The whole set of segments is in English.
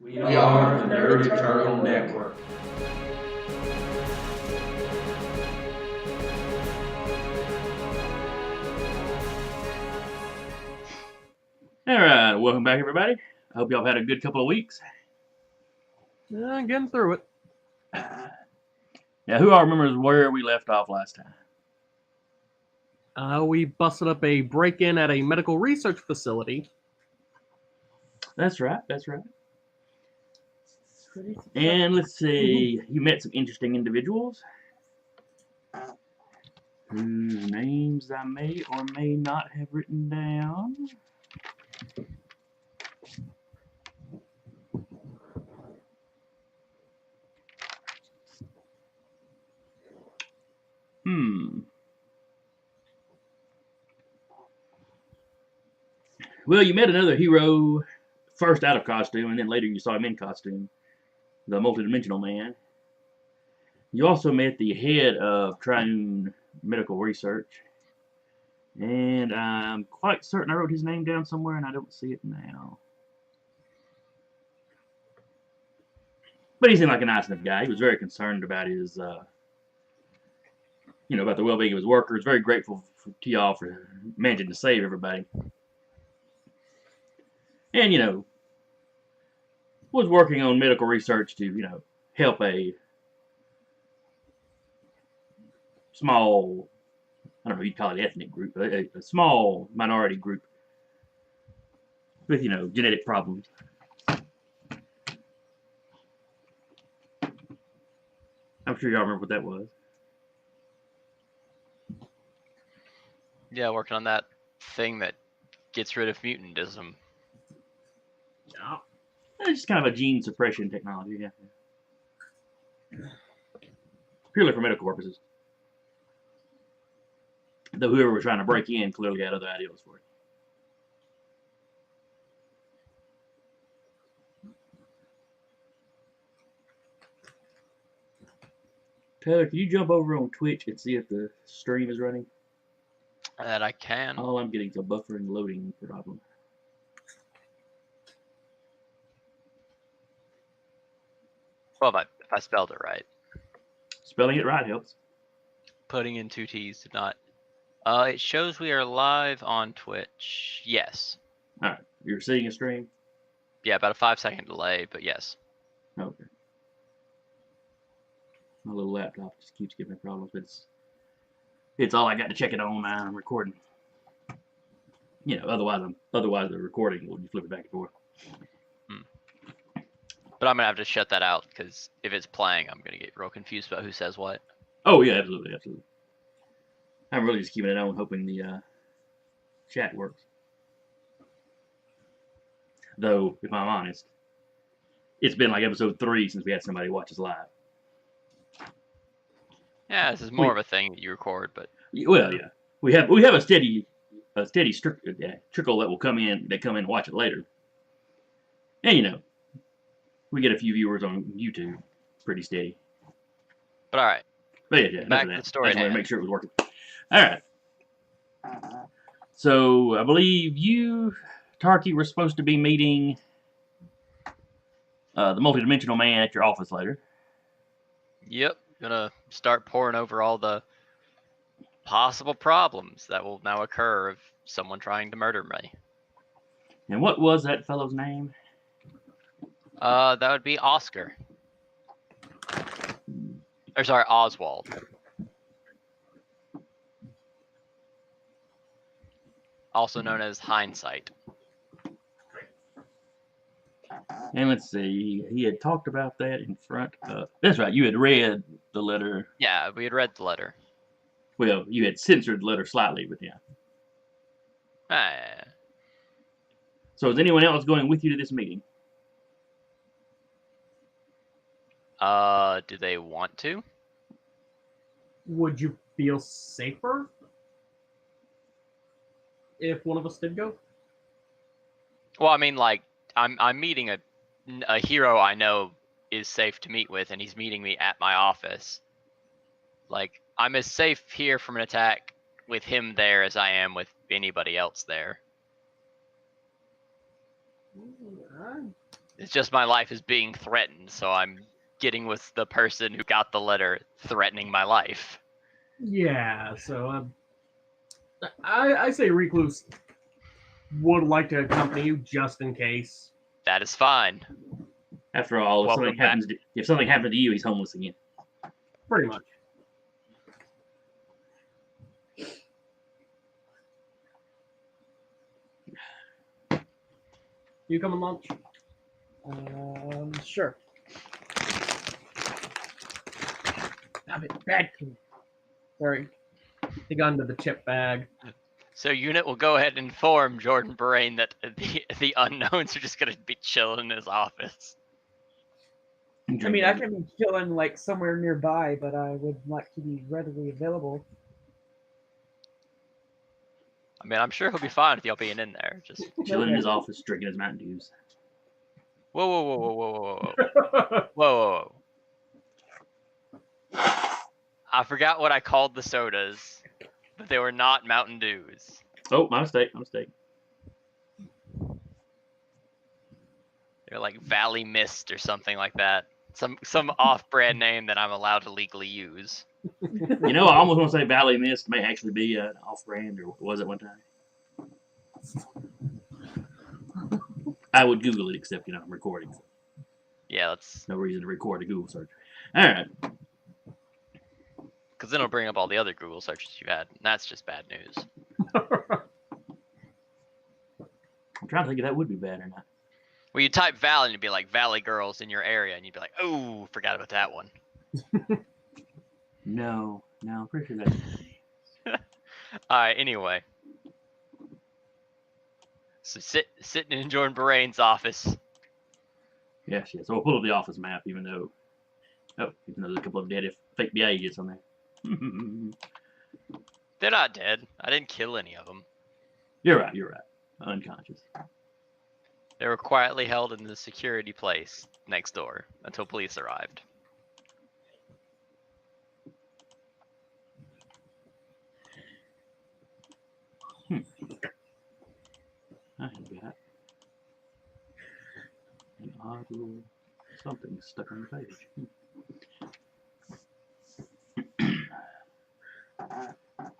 We are the Nerd Eternal Network. All right, welcome back, everybody. I hope y'all had a good couple of weeks. Getting through it. Now, who all remembers where we left off last time? We busted up a break-in at a medical research facility. That's right. And let's see, you met some interesting individuals whose names I may or may not have written down. Well, you met another hero, first out of costume, and then later you saw him in costume, the multidimensional man. You also met the head of Triune Medical Research, and I'm quite certain I wrote his name down somewhere, and I don't see it now. But he seemed like a nice enough guy. He was very concerned about his, about the well-being of his workers. Very grateful to y'all for managing to save everybody. And, was working on medical research to, help a small, I don't know, you'd call it ethnic group, a small minority group with, genetic problems. I'm sure y'all remember what that was. Yeah, working on that thing that gets rid of mutantism. Yeah. It's just kind of a gene suppression technology, yeah. Purely for medical purposes. Though whoever was trying to break in clearly had other ideas for it. Tyler, can you jump over on Twitch and see if the stream is running? That I can. All I'm getting is a buffering loading problem. Well, if I spelled it right. Spelling it right helps. Putting in 2 T's did not. It shows we are live on Twitch. Yes. All right. You're seeing a stream? Yeah, about a 5-second delay, but yes. Okay. My little laptop just keeps giving me problems, but it's all I got to check it on now. I'm recording. Otherwise the recording will just flip it back and forth. But I'm gonna have to shut that out because if it's playing, I'm gonna get real confused about who says what. Oh yeah, absolutely. I'm really just keeping it on, hoping the chat works. Though, if I'm honest, it's been like episode 3 since we had somebody watch us live. Yeah, this is more of a thing that you record, but well, yeah, we have a steady trickle that will come in and watch it later, and we get a few viewers on YouTube, pretty steady. But all right. But yeah, back to the story. I just wanted to make sure it was working. All right. So I believe you, Tarky, were supposed to be meeting the multidimensional man at your office later. Yep, gonna start pouring over all the possible problems that will now occur of someone trying to murder me. And what was that fellow's name? That would be Oscar. Or sorry, Oswald. Also known as Hindsight. And let's see, he had talked about that in front of... That's right, you had read the letter. Yeah, we had read the letter. Well, you had censored the letter slightly, but yeah. So is anyone else going with you to this meeting? Do they want to? Would you feel safer if one of us did go? Well, I mean, like, I'm meeting a hero I know is safe to meet with, and he's meeting me at my office. Like, I'm as safe here from an attack with him there as I am with anybody else there. It's just my life is being threatened, so I'm getting with the person who got the letter threatening my life. Yeah, so I say Recluse would like to accompany you just in case. That is fine. After all, Welcome back. if something happened to you, he's homeless again. Pretty much. You come on lunch? Sure. Damn it, bad kid. Sorry. He got into the chip bag. So unit will go ahead and inform Jordan Brain that the unknowns are just gonna be chilling in his office. I mean, I can chill in like somewhere nearby, but I would like to be readily available. I mean, I'm sure he'll be fine with y'all being in there. Just chilling in Okay. his office, drinking his Mountain Dews. whoa, whoa, whoa, whoa, whoa, whoa, whoa, whoa, whoa, whoa. I forgot what I called the sodas, but they were not Mountain Dews. Oh, my mistake. My mistake. They're like Valley Mist or something like that. Some off-brand name that I'm allowed to legally use. You know, I almost want to say Valley Mist may actually be an off-brand, or was it one time? I would Google it, except I'm recording. So Yeah, that's no reason to record a Google search. All right. because then it'll bring up all the other Google searches you've had, and that's just bad news. I'm trying to think if that would be bad or not. Well, you type Valley and it'd be like Valley Girls in your area, and you'd be like, oh, forgot about that one. No, I'm pretty sure that's. Alright, anyway. So sitting in Jordan Bahrain's office. Yes. So we'll pull up the office map, even though there's a couple of dead fake BI agents on there. They're not dead. I didn't kill any of them. You're right. Unconscious. They were quietly held in the security place next door until police arrived. I have got an odd little something stuck on the page.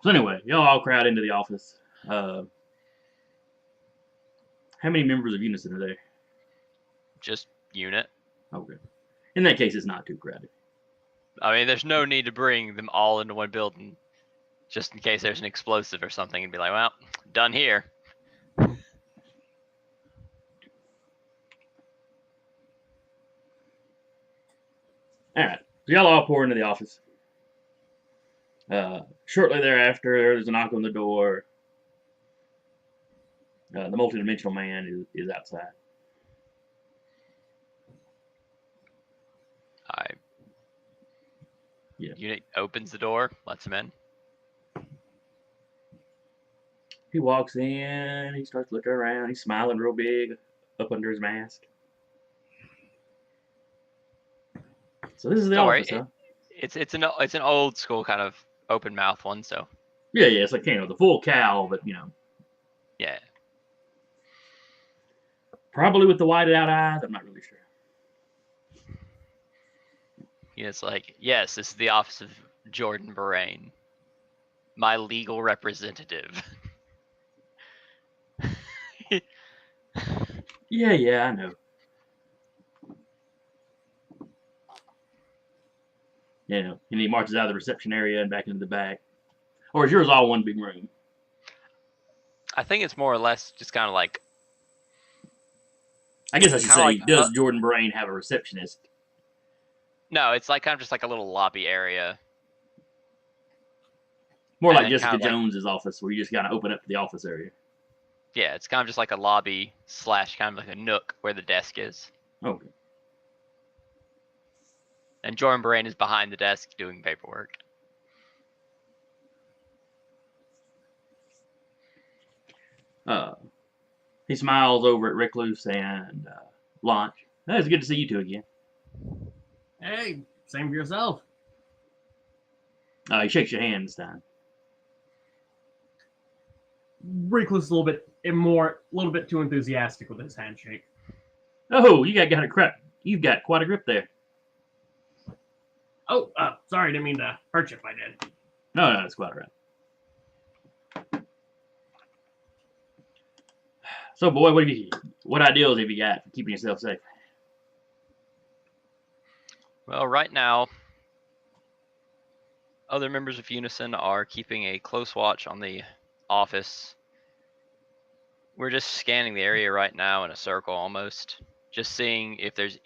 So anyway, y'all all crowd into the office. How many members of Unison are there? Just unit. Okay. In that case, it's not too crowded. I mean, there's no need to bring them all into one building just in case there's an explosive or something and be like, well, done here. All right. So y'all all pour into the office. Shortly thereafter, there's a knock on the door. The multidimensional man is outside. Yeah. Unit opens the door, lets him in. He walks in. He starts looking around. He's smiling real big up under his mask. So this is the Don't office, worry, huh? It's an old school kind of open mouth one, so Yeah. It's like the full cowl, but yeah. probably with the whited out eyes. I'm not really sure. It's like, yes, this is the office of Jordan Bahrain, my legal representative. Yeah, I know. And he marches out of the reception area and back into the back. Or is yours all one big room? I think it's more or less just kind of like, I guess I should Kinda say, like, does Jordan Brain have a receptionist? no, it's like kind of just like a little lobby area. More And like then Jessica kinda like- Jones's office, where you just kind of open up to the office area. Yeah, it's kind of just like a lobby / kind of like a nook where the desk is. Okay. And Jordan Bahrain is behind the desk doing paperwork. He smiles over at Recluse and Launch. Oh, it's good to see you two again. Hey, same for yourself. He shakes your hand this time. Recluse a little bit too enthusiastic with his handshake. Oh, you've got quite a grip there. Oh, sorry, didn't mean to hurt you if I did. No, it's quite all right. So, boy, what ideals have you got for keeping yourself safe? Well, right now, other members of Unison are keeping a close watch on the office. We're just scanning the area right now in a circle almost, just seeing if there's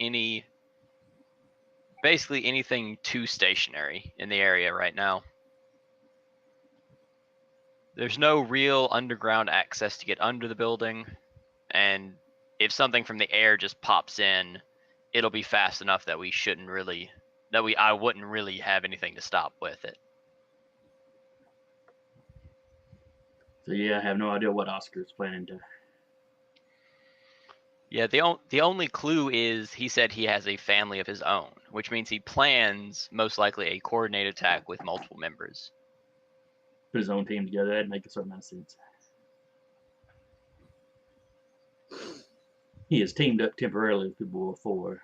basically anything too stationary in the area right now. There's no real underground access to get under the building, and if something from the air just pops in, it'll be fast enough that I wouldn't really have anything to stop with it. So, yeah, I have no idea what Oscar's planning to. Yeah, the only clue is he said he has a family of his own, which means he plans most likely a coordinated attack with multiple members. Put his own team together. That'd make a certain amount of sense. He has teamed up temporarily with people before,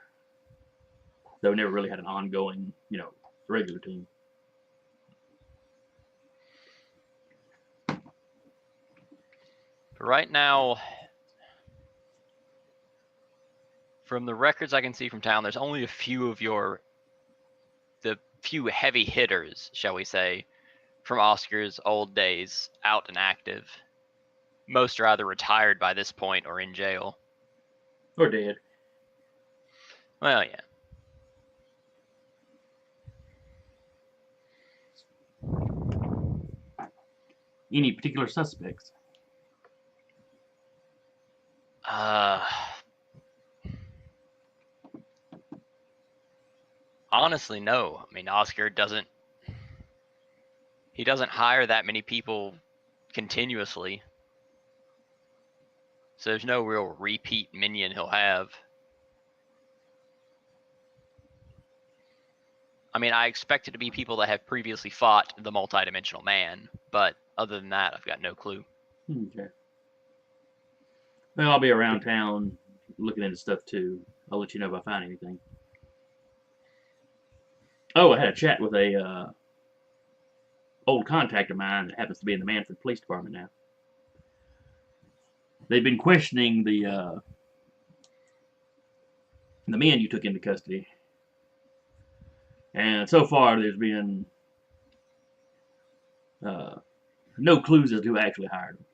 though never really had an ongoing, regular team. But right now, from the records I can see from town, there's only a few of the few heavy hitters, shall we say, from Oscar's old days out and active. Most are either retired by this point or in jail. Or dead. Well, yeah. Any particular suspects? Honestly, no. I mean, Oscar doesn't hire that many people continuously. So there's no real repeat minion he'll have. I mean, I expect it to be people that have previously fought the multidimensional man, but other than that, I've got no clue. Okay. Well, I'll be around town looking into stuff too. I'll let you know if I find anything. Oh, I had a chat with a old contact of mine that happens to be in the Manford Police Department now. They've been questioning the men you took into custody, and so far there's been no clues as to who actually hired them.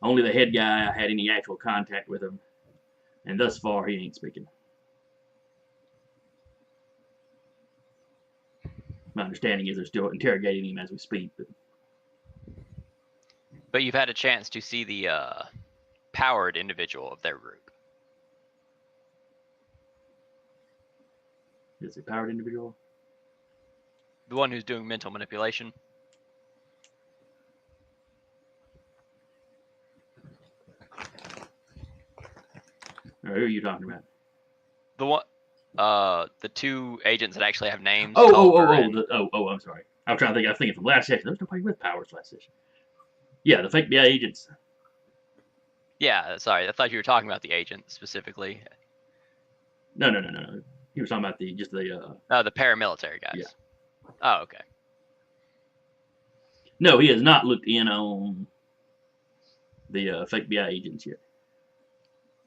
Only the head guy had any actual contact with him, and thus far he ain't speaking. My understanding is they're still interrogating him as we speak. But you've had a chance to see the powered individual of their group. Is it a powered individual? The one who's doing mental manipulation. Or who are you talking about? The one, the two agents that actually have names. Oh, I'm sorry. I'm trying to think. I was thinking from last session. There was nobody with powers last session. Yeah, the fake BI agents. Yeah, sorry. I thought you were talking about the agent specifically. No. He was talking about the paramilitary guys. Yeah. Oh, okay. No, he has not looked in on the fake BI agents yet.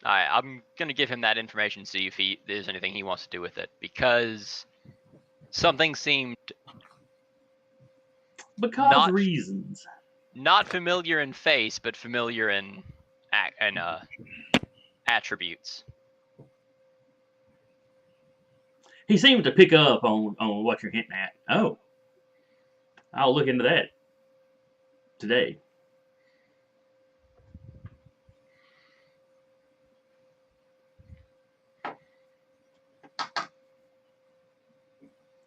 All right, I'm gonna give him that information, see if there's anything he wants to do with it, because something seemed reasons. Not familiar in face, but familiar in attributes. He seems to pick up on what you're hinting at. Oh, I'll look into that today.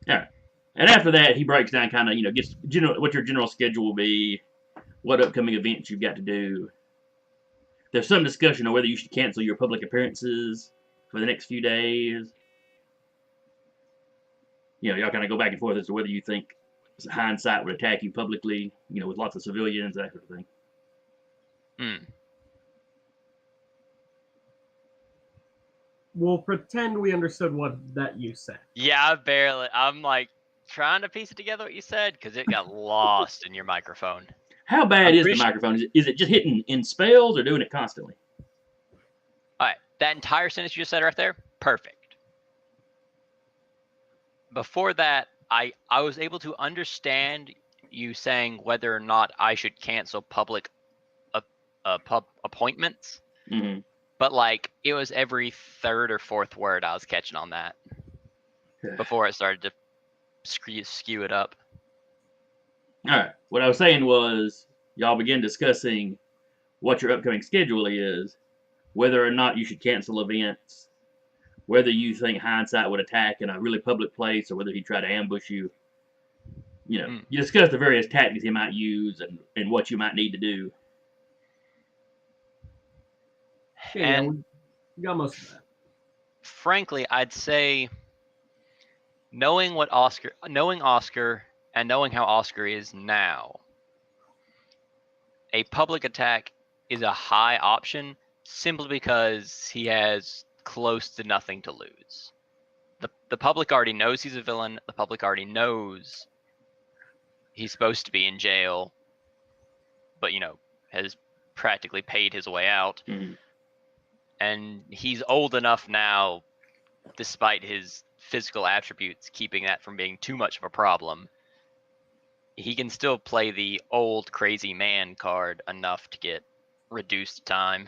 Yeah, and after that, he breaks down kind of, gets what your general schedule will be, what upcoming events you've got to do. There's some discussion on whether you should cancel your public appearances for the next few days. Y'all kind of go back and forth as to whether you think hindsight would attack you publicly, with lots of civilians, that sort of thing. we'll pretend we understood what that you said. Yeah, barely. I'm like trying to piece it together what you said because it got lost in your microphone. How bad I'm is the pretty sure- microphone? Is it just hitting in spells or doing it constantly? All right, that entire sentence you just said right there, perfect. Before that, I was able to understand you saying whether or not I should cancel public pub appointments, Mm-hmm. but like it was every third or fourth word I was catching on that before it started to skew it up. All right. What I was saying was, y'all begin discussing what your upcoming schedule is, whether or not you should cancel events, whether you think Hindsight would attack in a really public place, or whether he'd try to ambush you. You know, you discuss the various tactics he might use and what you might need to do. And we got most of that. frankly, I'd say knowing Oscar and knowing how Oscar is now, a public attack is a high option simply because he has close to nothing to lose. The public already knows he's a villain. The public already knows he's supposed to be in jail, but has practically paid his way out. Mm-hmm. And he's old enough now, despite his physical attributes keeping that from being too much of a problem, he can still play the old crazy man card enough to get reduced time.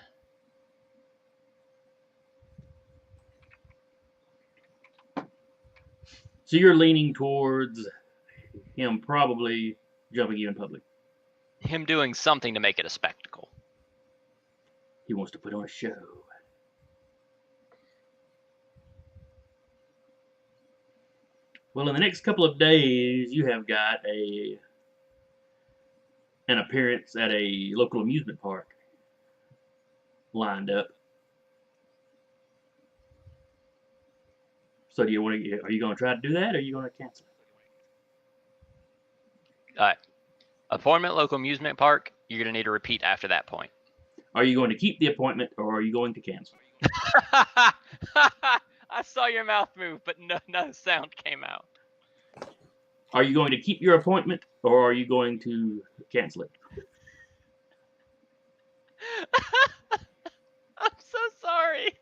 So you're leaning towards him probably jumping you in public. Him doing something to make it a spectacle. He wants to put on a show. Well, in the next couple of days, you have got an appearance at a local amusement park lined up. So are you going to try to do that, or are you going to cancel it? All right. Appointment, local amusement park, you're going to need to repeat after that point. Are you going to keep the appointment, or are you going to cancel? I saw your mouth move, but no sound came out. Are you going to keep your appointment, or are you going to cancel it? I'm so sorry.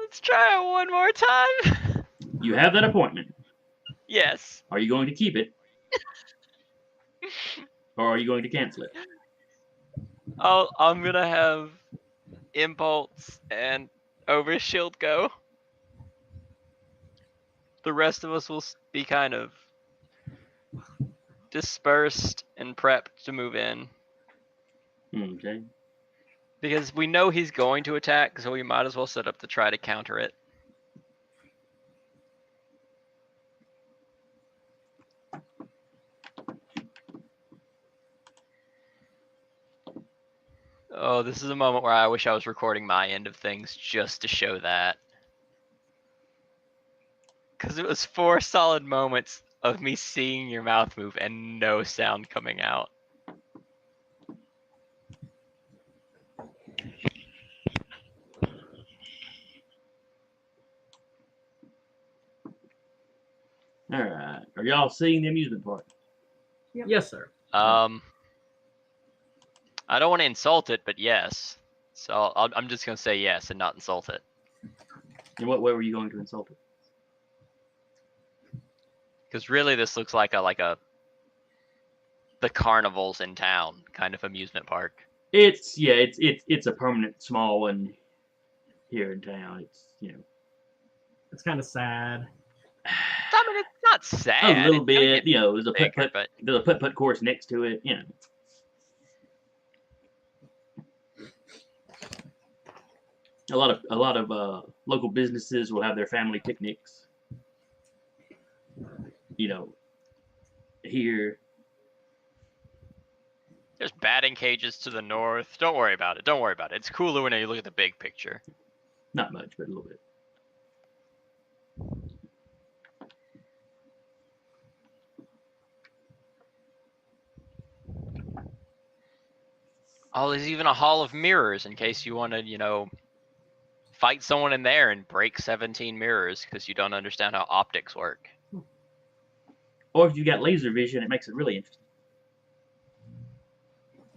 Let's try it one more time. You have that appointment. Yes. Are you going to keep it, or are you going to cancel it? I'm going to have Impulse and Overshield go. The rest of us will be kind of dispersed and prepped to move in. Okay. Because we know he's going to attack, so we might as well set up to try to counter it. Oh, this is a moment where I wish I was recording my end of things just to show that. Because it was 4 solid moments of me seeing your mouth move and no sound coming out. All right. Are y'all seeing the amusement park? Yep. Yes, sir. I don't want to insult it, but yes. So I'm just going to say yes and not insult it. In what way were you going to insult it? Because really this looks like the carnivals in town kind of amusement park. It's a permanent small one here in town. It's kind of sad. I mean, it's not sad. A little It's gonna bit, get there's a bigger, but there's a putt course next to it, A lot of local businesses will have their family picnics. Here. there's batting cages to the north. Don't worry about it. It's cooler when you look at the big picture. Not much, but a little bit. Oh, there's even a hall of mirrors in case you want to, you know, fight someone in there and break 17 mirrors because you don't understand how optics work. Or if you got laser vision, it makes it really interesting.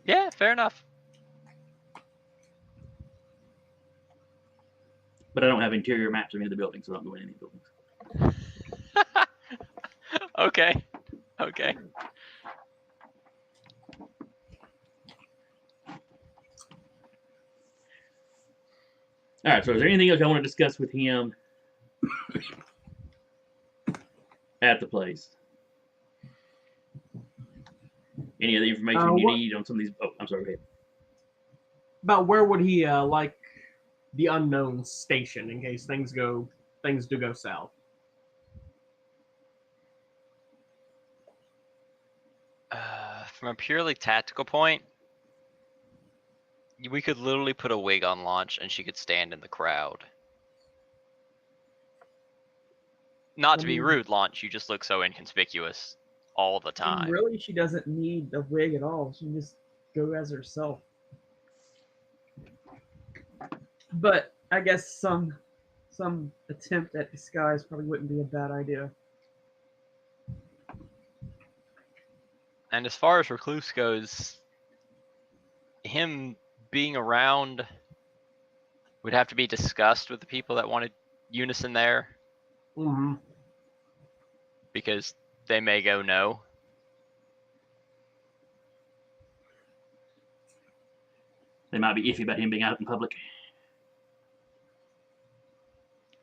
Yeah, fair enough. But I don't have interior maps of any of the buildings, so I don't go in any buildings. Okay. Okay. All right. So is there anything else I want to discuss with him at the place? Any other information you what- need on some of these? Oh, I'm sorry. Go ahead. About where would he like the unknown station in case things do go south? From a purely tactical point, we could literally put a wig on Launch and she could stand in the crowd. Not to be rude, Launch, you just look so inconspicuous all the time. Really, she doesn't need a wig at all. She can just go as herself. But I guess some attempt at disguise probably wouldn't be a bad idea. And as far as Recluse goes, him being around would have to be discussed with the people that wanted Unison there Mm-hmm. because they may go no. They might be iffy about him being out in public.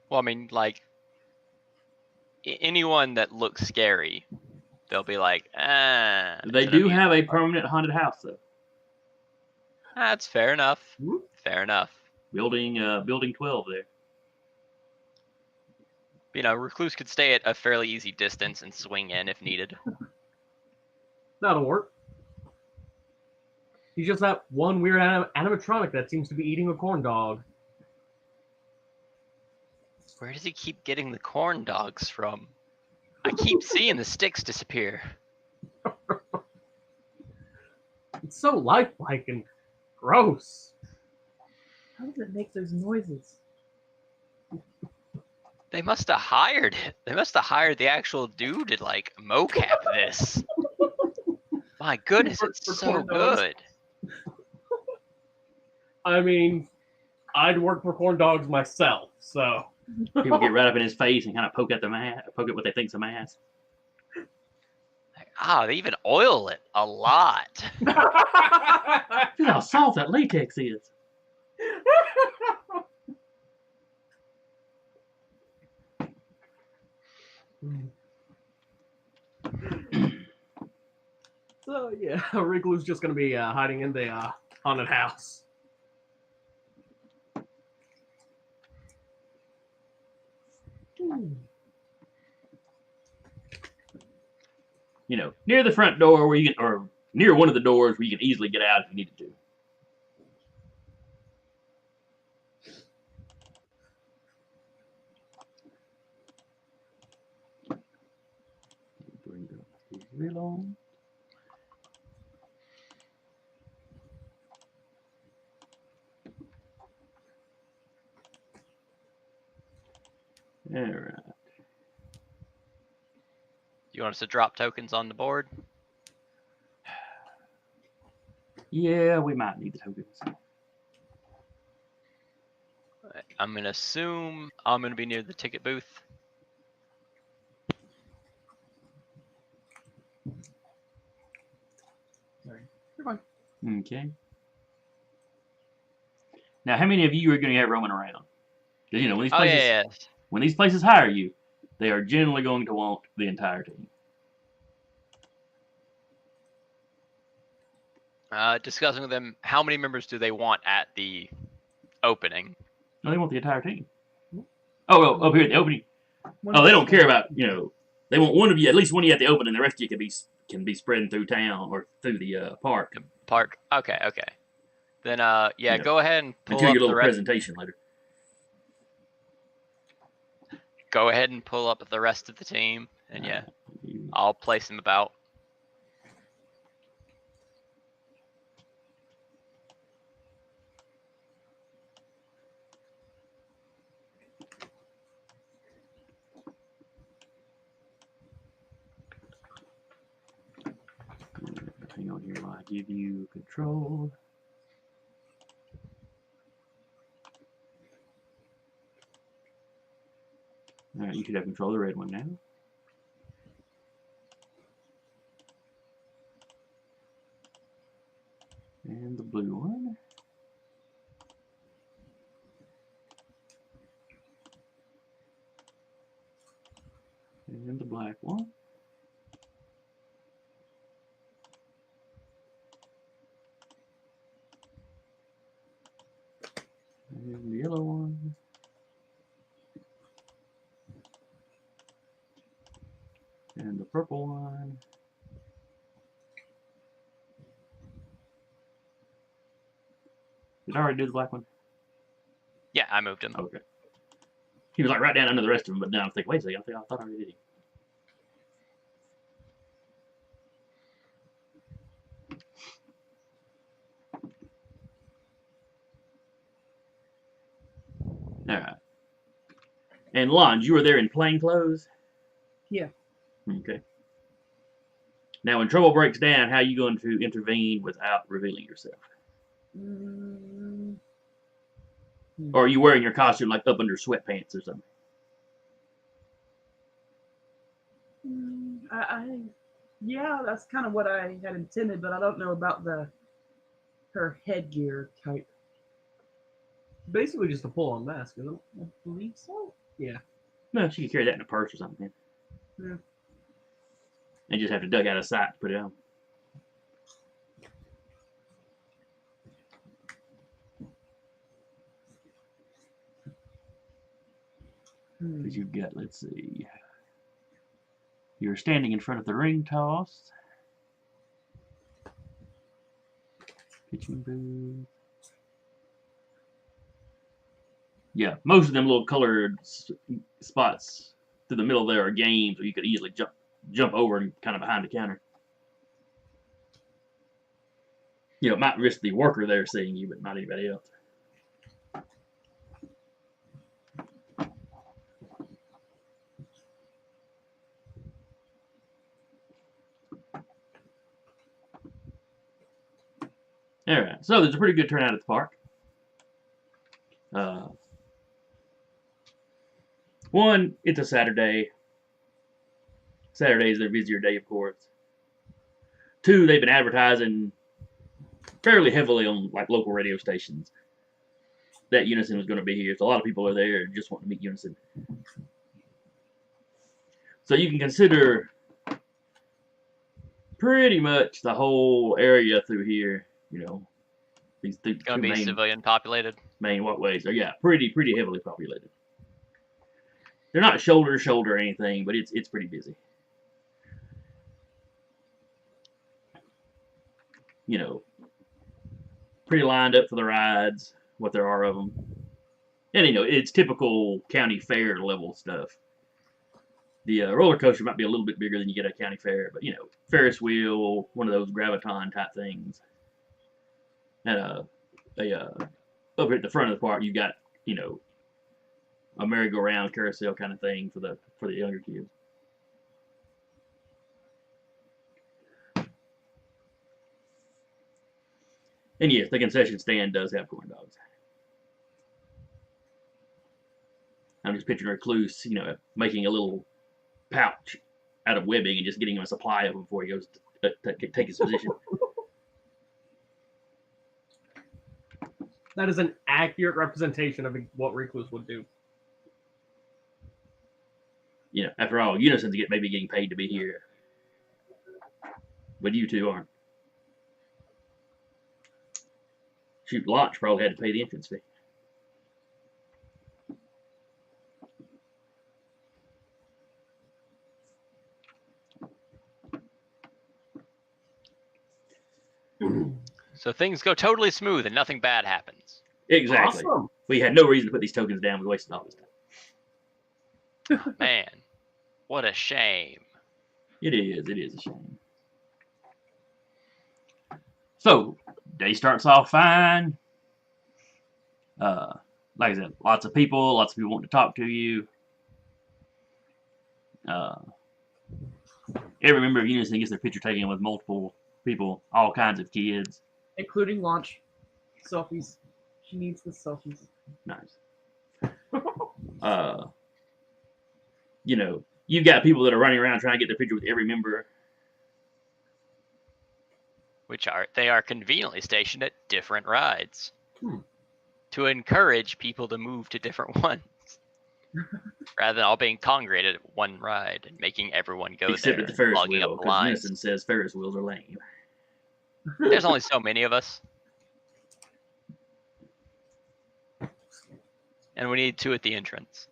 Well, I mean, like, anyone that looks scary, they'll be like, ah. They do have a permanent haunted house, though. That's fair enough. Fair enough. Building 12 there. You know, Recluse could stay at a fairly easy distance and swing in if needed. That'll work. He's just that one weird animatronic that seems to be eating a corn dog. Where does he keep getting the corn dogs from? I keep seeing the sticks disappear. It's so lifelike and gross. How does it make those noises? They must have hired it. They must have hired the actual dude to like mocap this. My goodness, it's so corn dogs. good. I mean, I'd work for corn dogs myself, so. People get right up in his face and kind of poke at what they think's a mask. They even oil it a lot. Feel how soft that latex is. So yeah, Recluse's just gonna be hiding in the haunted house. You know, near the front door where you can, or near one of the doors where you can easily get out if you needed to. Bring up the reload. All right. You want us to drop tokens on the board? Yeah, we might need the tokens. I'm gonna assume I'm gonna be near the ticket booth. Sorry. You're fine. Okay. Now, how many of you are going to have roaming around? Because, you know, when these Oh places, yeah. when these places hire you, they are generally going to want the entire team. Discussing with them, how many members do they want at the opening? No, they want the entire team. Oh, well, up here at the opening. One Oh, they of don't the- care about, you know, they want one of you, at least one of you at the opening. The rest of you can be spreading through town or through the park Park. Okay. Then yeah, Yeah. go ahead and pull until up your the little rest. presentation later. Go ahead and pull up the rest of the team, and yeah, You- I'll place them about. hang on here while I give you control. All right, you should have control of the red one now. And the blue one. And the black one. And the yellow one. And the purple one. Did I already do the black one? Yeah, I moved him. Okay. He was like right down under the rest of them, but now I'm thinking, wait a second, I thought I already did it. Alright. And Lon, you were there in plain clothes? Yeah. Okay. Now, when trouble breaks down, how are you going to intervene without revealing yourself? Mm, Or are you wearing your costume like up under sweatpants or something? yeah, that's kind of what I had intended, but I don't know about her headgear type. Basically, just a pull-on mask, isn't it? I believe so. Yeah. No, she could carry that in a purse or something. Yeah. And just have to duck out of sight to put it on. Because you've got, let's see. You're standing in front of the ring toss. Pitching booth. Yeah, most of them little colored spots through the middle there are games where you could easily jump over and kind of behind the counter. You know, it might risk the worker there seeing you, but not anybody else. All right, so there's a pretty good turnout at the park. One, it's a Saturday. Saturday is their busier day, of course. Two, they've been advertising fairly heavily on like local radio stations that U.N.I.S.O.N was going to be here. So a lot of people are there and just want to meet U.N.I.S.O.N. So you can consider pretty much the whole area through here, you know, these two Gonna be civilian populated. main walkways are, yeah, pretty heavily populated. They're not shoulder to shoulder or anything, but it's pretty busy. You know, pretty lined up for the rides, what there are of them. And, you know, it's typical county fair level stuff. The roller coaster might be a little bit bigger than you get at a county fair, but, you know, Ferris wheel, one of those graviton type things. And over at the front of the park, you got, you know, a merry-go-round carousel kind of thing for the younger kids. And yes, the concession stand does have corn dogs. I'm just picturing Recluse, you know, making a little pouch out of webbing and just getting him a supply of them before he goes to take his position. That is an accurate representation of what Recluse would do. You know, after all, U.N.I.S.O.N's maybe getting paid to be here. But you two aren't. Shoot, Launch probably had to pay the entrance fee. So things go totally smooth and nothing bad happens. Exactly. Awesome. We had no reason to put these tokens down. We wasted all this time. Man, what a shame. It is a shame. So, day starts off fine. Like I said, lots of people wanting to talk to you. Every member of U.N.I.S.O.N gets their picture taken with multiple people, all kinds of kids. Including launch selfies. She needs the selfies. Nice. You know, you've got people that are running around trying to get their picture with every member. They are conveniently stationed at different rides Hmm. to encourage people to move to different ones, rather than all being congregated at one ride and making everyone go Except there, at the Ferris logging wheel, up the because lines. Unison says Ferris wheels are lame. There's only so many of us, and we need 2 at the entrance.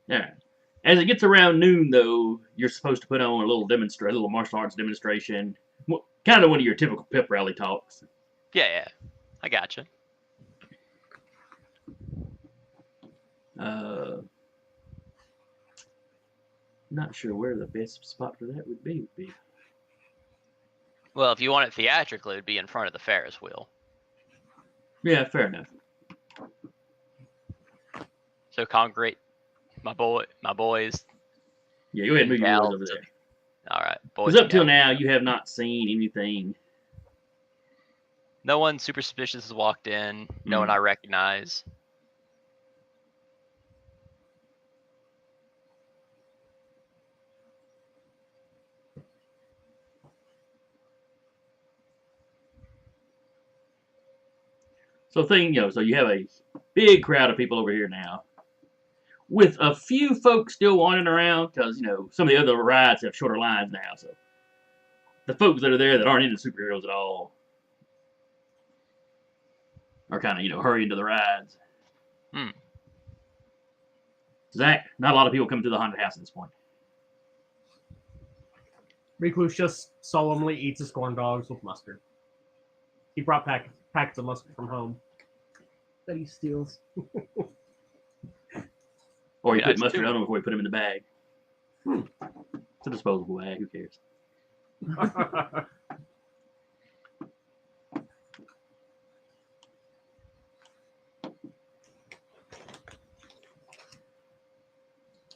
Yeah. As it gets around noon, though, you're supposed to put on a little martial arts demonstration, kind of one of your typical pep rally talks. Yeah, I gotcha. Not sure where the best spot for that would be. Well, if you want it theatrically, it would be in front of the Ferris wheel. Yeah, fair enough. So congregate my boys. Yeah, go ahead and move your boys gals. over there. All right, boys. Because up and till gals. now, you have not seen anything. No one super suspicious has walked in. No one I recognize. So so you have a big crowd of people over here now, with a few folks still wandering around because some of the other rides have shorter lines now. So the folks that are there that aren't into superheroes at all are kind of hurrying to the rides. Zach, not a lot of people coming to the haunted house at this point. Recluse just solemnly eats his corn dogs with mustard. He brought packets of mustard from home. That he steals. Or he Yeah, put it's mustard too- on them before he put them in the bag. It's a disposable bag. Who cares?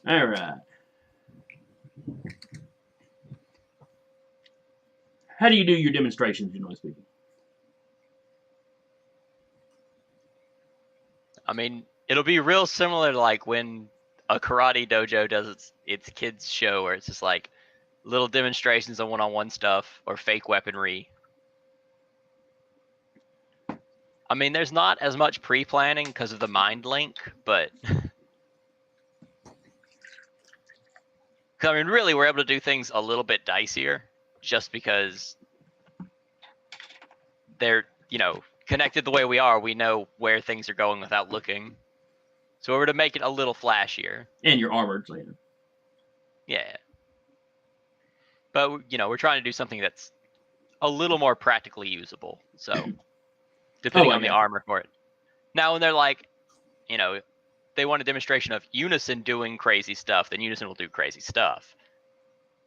All right. How do you do your demonstrations, generally speaking? I mean, it'll be real similar to like when a karate dojo does its kids show, where it's just like little demonstrations of one-on-one stuff or fake weaponry. I mean, there's not as much pre-planning because of the mind link, but I mean, really, we're able to do things a little bit dicier just because they're, connected the way we are. We know where things are going without looking. So we're to make it a little flashier. And you're armored, so Yeah. But, we're trying to do something that's a little more practically usable. So, depending I on the gotcha. armor for it. Now, when they're like, they want a demonstration of Unison doing crazy stuff, then Unison will do crazy stuff.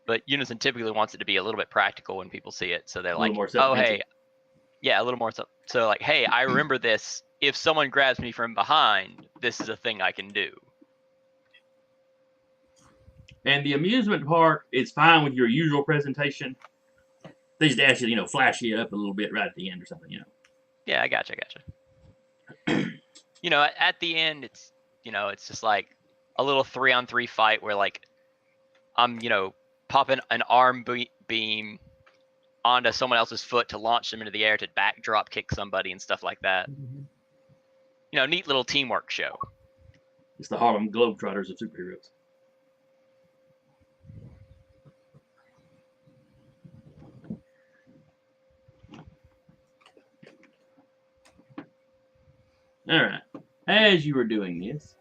But Unison typically wants it to be a little bit practical when people see it. So they're like, more oh, self-defensive. hey. Yeah, a little more. So like, hey, I remember this. If someone grabs me from behind, this is a thing I can do. And the amusement park is fine with your usual presentation. They just ask you to, flash it up a little bit right at the end or something, Yeah, I gotcha. At the end, it's just like a little 3-on-3 fight where like I'm popping an arm beam onto someone else's foot to launch them into the air to backdrop kick somebody and stuff like that. Neat little teamwork show. It's the Harlem Globetrotters of superheroes. All right. As you were doing this,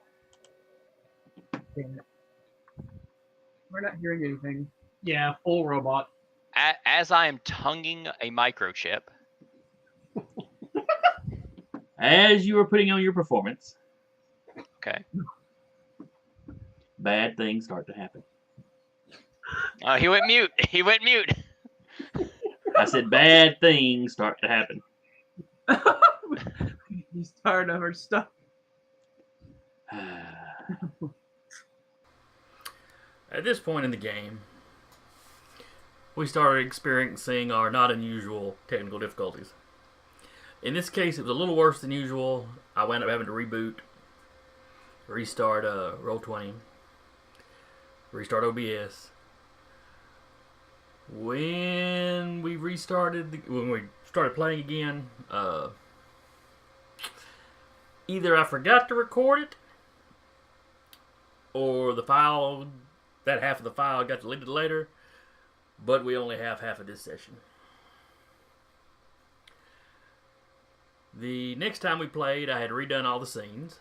Damn it. We're not hearing anything. Yeah, full robot. As I am tonguing a microchip. as you were putting on your performance, Okay. bad things start to happen. Oh, he went mute. He went mute. I said bad things start to happen. He's tired of her stuff. At this point in the game, we started experiencing our not unusual technical difficulties. In this case, it was a little worse than usual. I wound up having to reboot, restart Roll20, restart OBS. When we started playing again, either I forgot to record it, or that half of the file got deleted later, but we only have half of this session. The next time we played, I had redone all the scenes.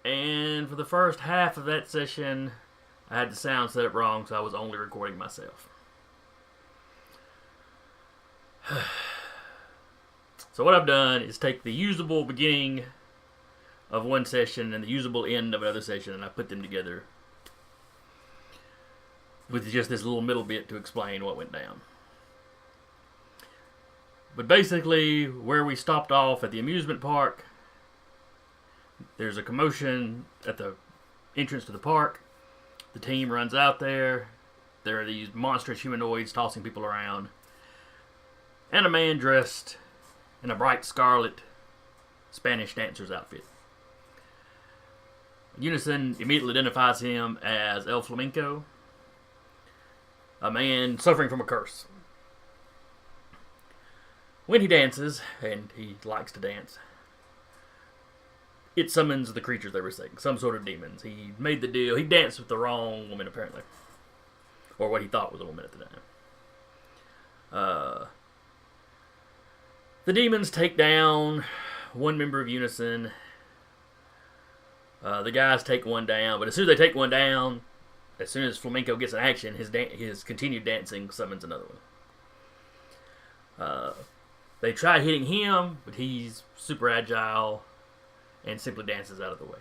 And for the first half of that session, I had the sound set up wrong, so I was only recording myself. So what I've done is take the usable beginning of one session and the usable end of another session, and I put them together with just this little middle bit to explain what went down. But basically, where we stopped off at the amusement park, there's a commotion at the entrance to the park. The team runs out there. There are these monstrous humanoids tossing people around. And a man dressed in a bright scarlet Spanish dancer's outfit. U.N.I.S.O.N immediately identifies him as El Flamenco, a man suffering from a curse. When he dances, and he likes to dance, it summons the creatures they were seeing, some sort of demons. He made the deal. He danced with the wrong woman, apparently. Or what he thought was a woman at the time. The demons take down one member of U.N.I.S.O.N. The guys take one down, but as soon as they take one down, as soon as Flamenco gets in action, his continued dancing summons another one. They try hitting him, but he's super agile and simply dances out of the way.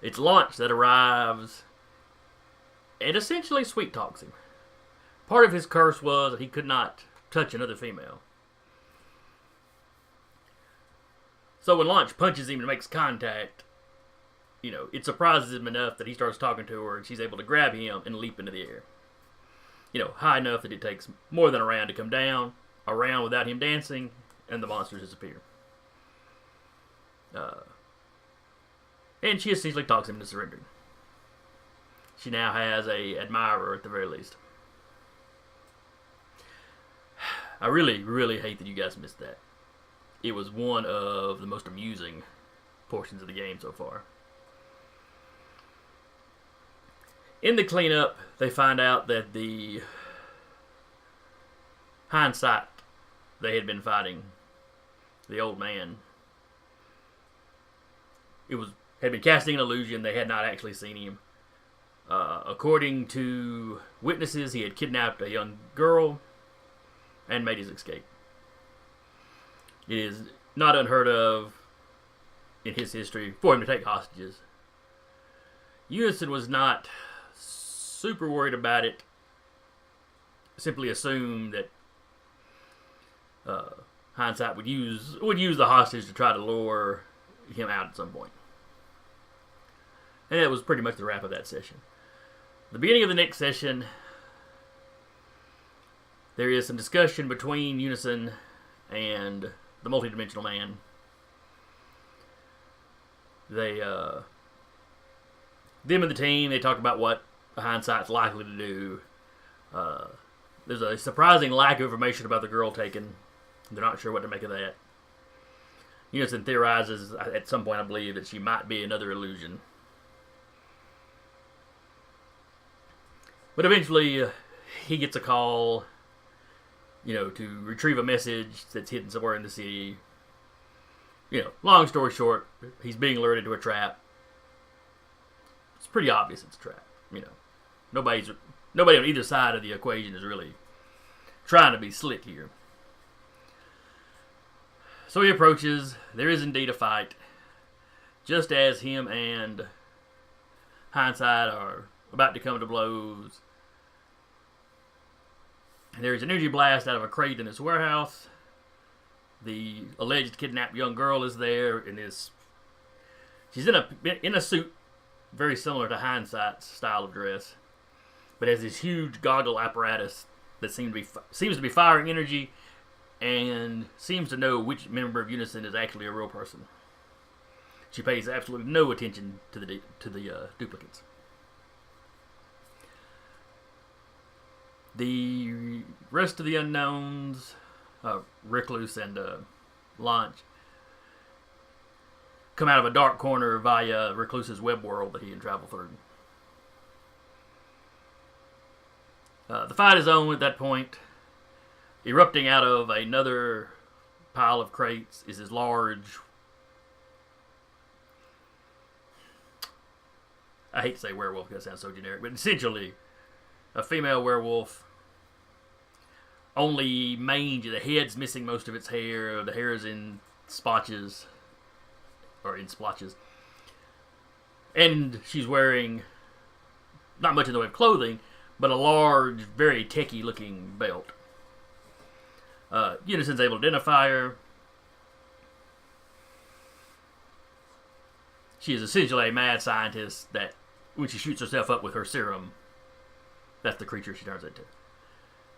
It's Launch that arrives and essentially sweet talks him. Part of his curse was that he could not touch another female. So when Launch punches him and makes contact, it surprises him enough that he starts talking to her and she's able to grab him and leap into the air. High enough that it takes more than a round to come down, a round without him dancing, and the monsters disappear. And she essentially talks him into surrendering. She now has a admirer at the very least. I really, really hate that you guys missed that. It was one of the most amusing portions of the game so far. In the cleanup, they find out that the Hindsight they had been fighting, the old man, had been casting an illusion. They had not actually seen him. According to witnesses, he had kidnapped a young girl and made his escape. It is not unheard of in his history for him to take hostages. U.N.I.S.O.N was not super worried about it. Simply assumed that Hindsight would use the hostage to try to lure him out at some point. And that was pretty much the wrap of that session. The beginning of the next session, there is some discussion between U.N.I.S.O.N and the multidimensional man. Them and the team, they talk about what Hindsight's likely to do. There's a surprising lack of information about the girl taken. They're not sure what to make of that. U.N.I.S.O.N theorizes at some point, I believe, that she might be another illusion. But eventually, he gets a call, to retrieve a message that's hidden somewhere in the city. Long story short, he's being alerted to a trap. It's pretty obvious it's a trap. Nobody on either side of the equation is really trying to be slick here. So he approaches. There is indeed a fight. Just as him and Hindsight are about to come to blows, there's an energy blast out of a crate in this warehouse. The alleged kidnapped young girl is there and she's in a suit very similar to Hindsight's style of dress. but has this huge goggle apparatus that seems to be firing energy, and seems to know which member of Unison is actually a real person. She pays absolutely no attention to the duplicates. The rest of the unknowns, Recluse and Launch, come out of a dark corner via Recluse's web world that he can travel through. The fight is on at that point. Erupting out of another pile of crates is this large, I hate to say werewolf because it sounds so generic, but essentially a female werewolf. Only mange, the head's missing most of its hair, the hair is in splotches, and she's wearing not much in the way of clothing, but a large, very techy looking belt. Unison's able to identify her. She is essentially a mad scientist that, when she shoots herself up with her serum, that's the creature she turns into.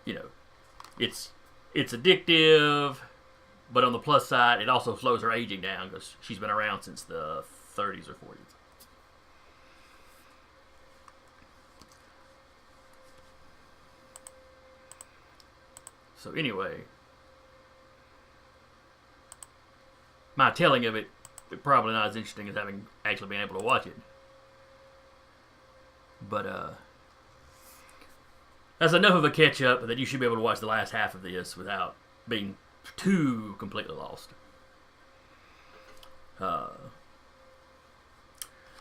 You know, it's addictive, but on the plus side, it also slows her aging down because she's been around since the 30s or 40s. So anyway, my telling of it probably not as interesting as having actually been able to watch it. But that's enough of a catch up that you should be able to watch the last half of this without being too completely lost.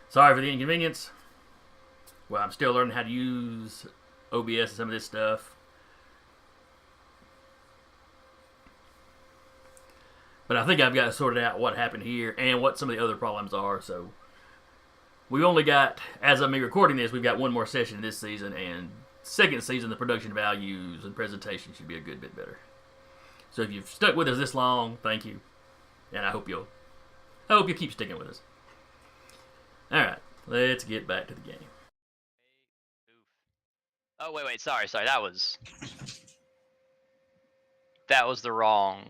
Sorry for the inconvenience. Well, I'm still learning how to use OBS and some of this stuff. But I think I've got sorted out what happened here and what some of the other problems are. So we've only got, as of me recording this, we've got one more session this season, and second season the production values and presentation should be a good bit better. So if you've stuck with us this long, thank you, and I hope you'll keep sticking with us. All right, let's get back to the game. Oh wait, sorry. That was the wrong.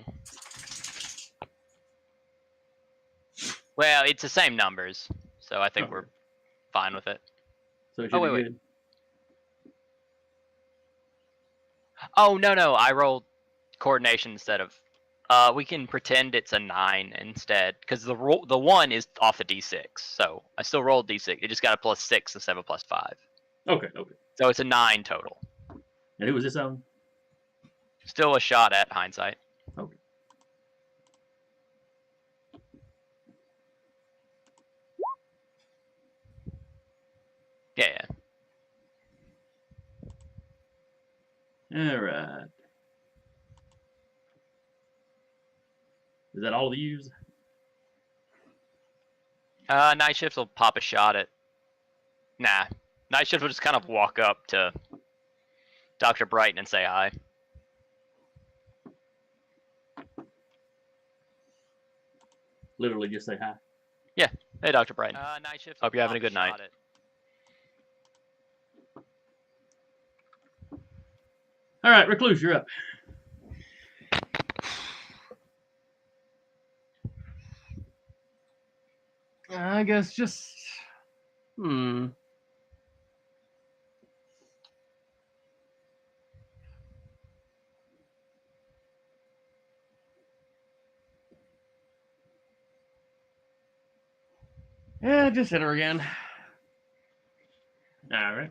Well, it's the same numbers, so I think we're fine with it. So it should be good. Oh no, I rolled coordination instead of. We can pretend it's a 9 instead, because the 1 is off a d6, so I still rolled d6. It just got a +6 instead of a +5. Okay. So it's a 9 total. And who was this on? Still a shot at hindsight. Okay. Yeah. All right. Is that all the use? Night Shift will pop a shot at. Nah. Night Shift will just kind of walk up to Dr. Brighton and say hi. Literally just say hi. Yeah. Hey, Dr. Brighton. Night Shift. Hope you're having a good night. All right, Recluse, you're up. I guess just yeah, just hit her again. All right.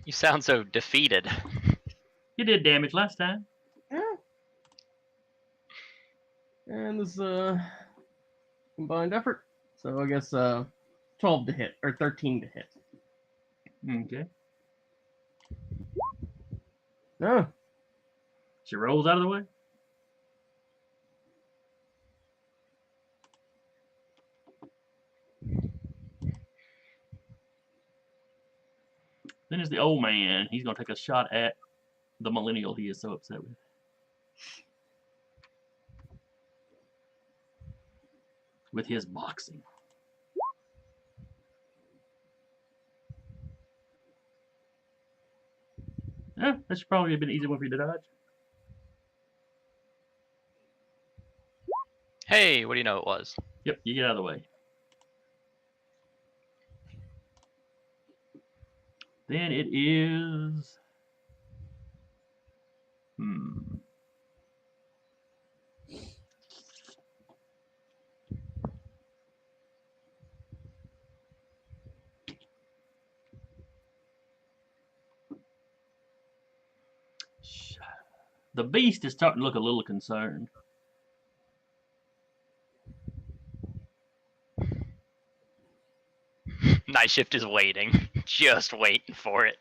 You sound so defeated. You did damage last time. Yeah. And this combined effort. So I guess 12 to hit, or 13 to hit. Okay. Oh. She rolls out of the way. Then there's the old man. He's going to take a shot at the millennial he is so upset with. With his boxing. Yeah, that should probably have been an easy one for you to dodge. Hey, what do you know it was? Yep, you get out of the way. Then it is. The beast is starting to look a little concerned. Night shift is waiting. Just waiting for it.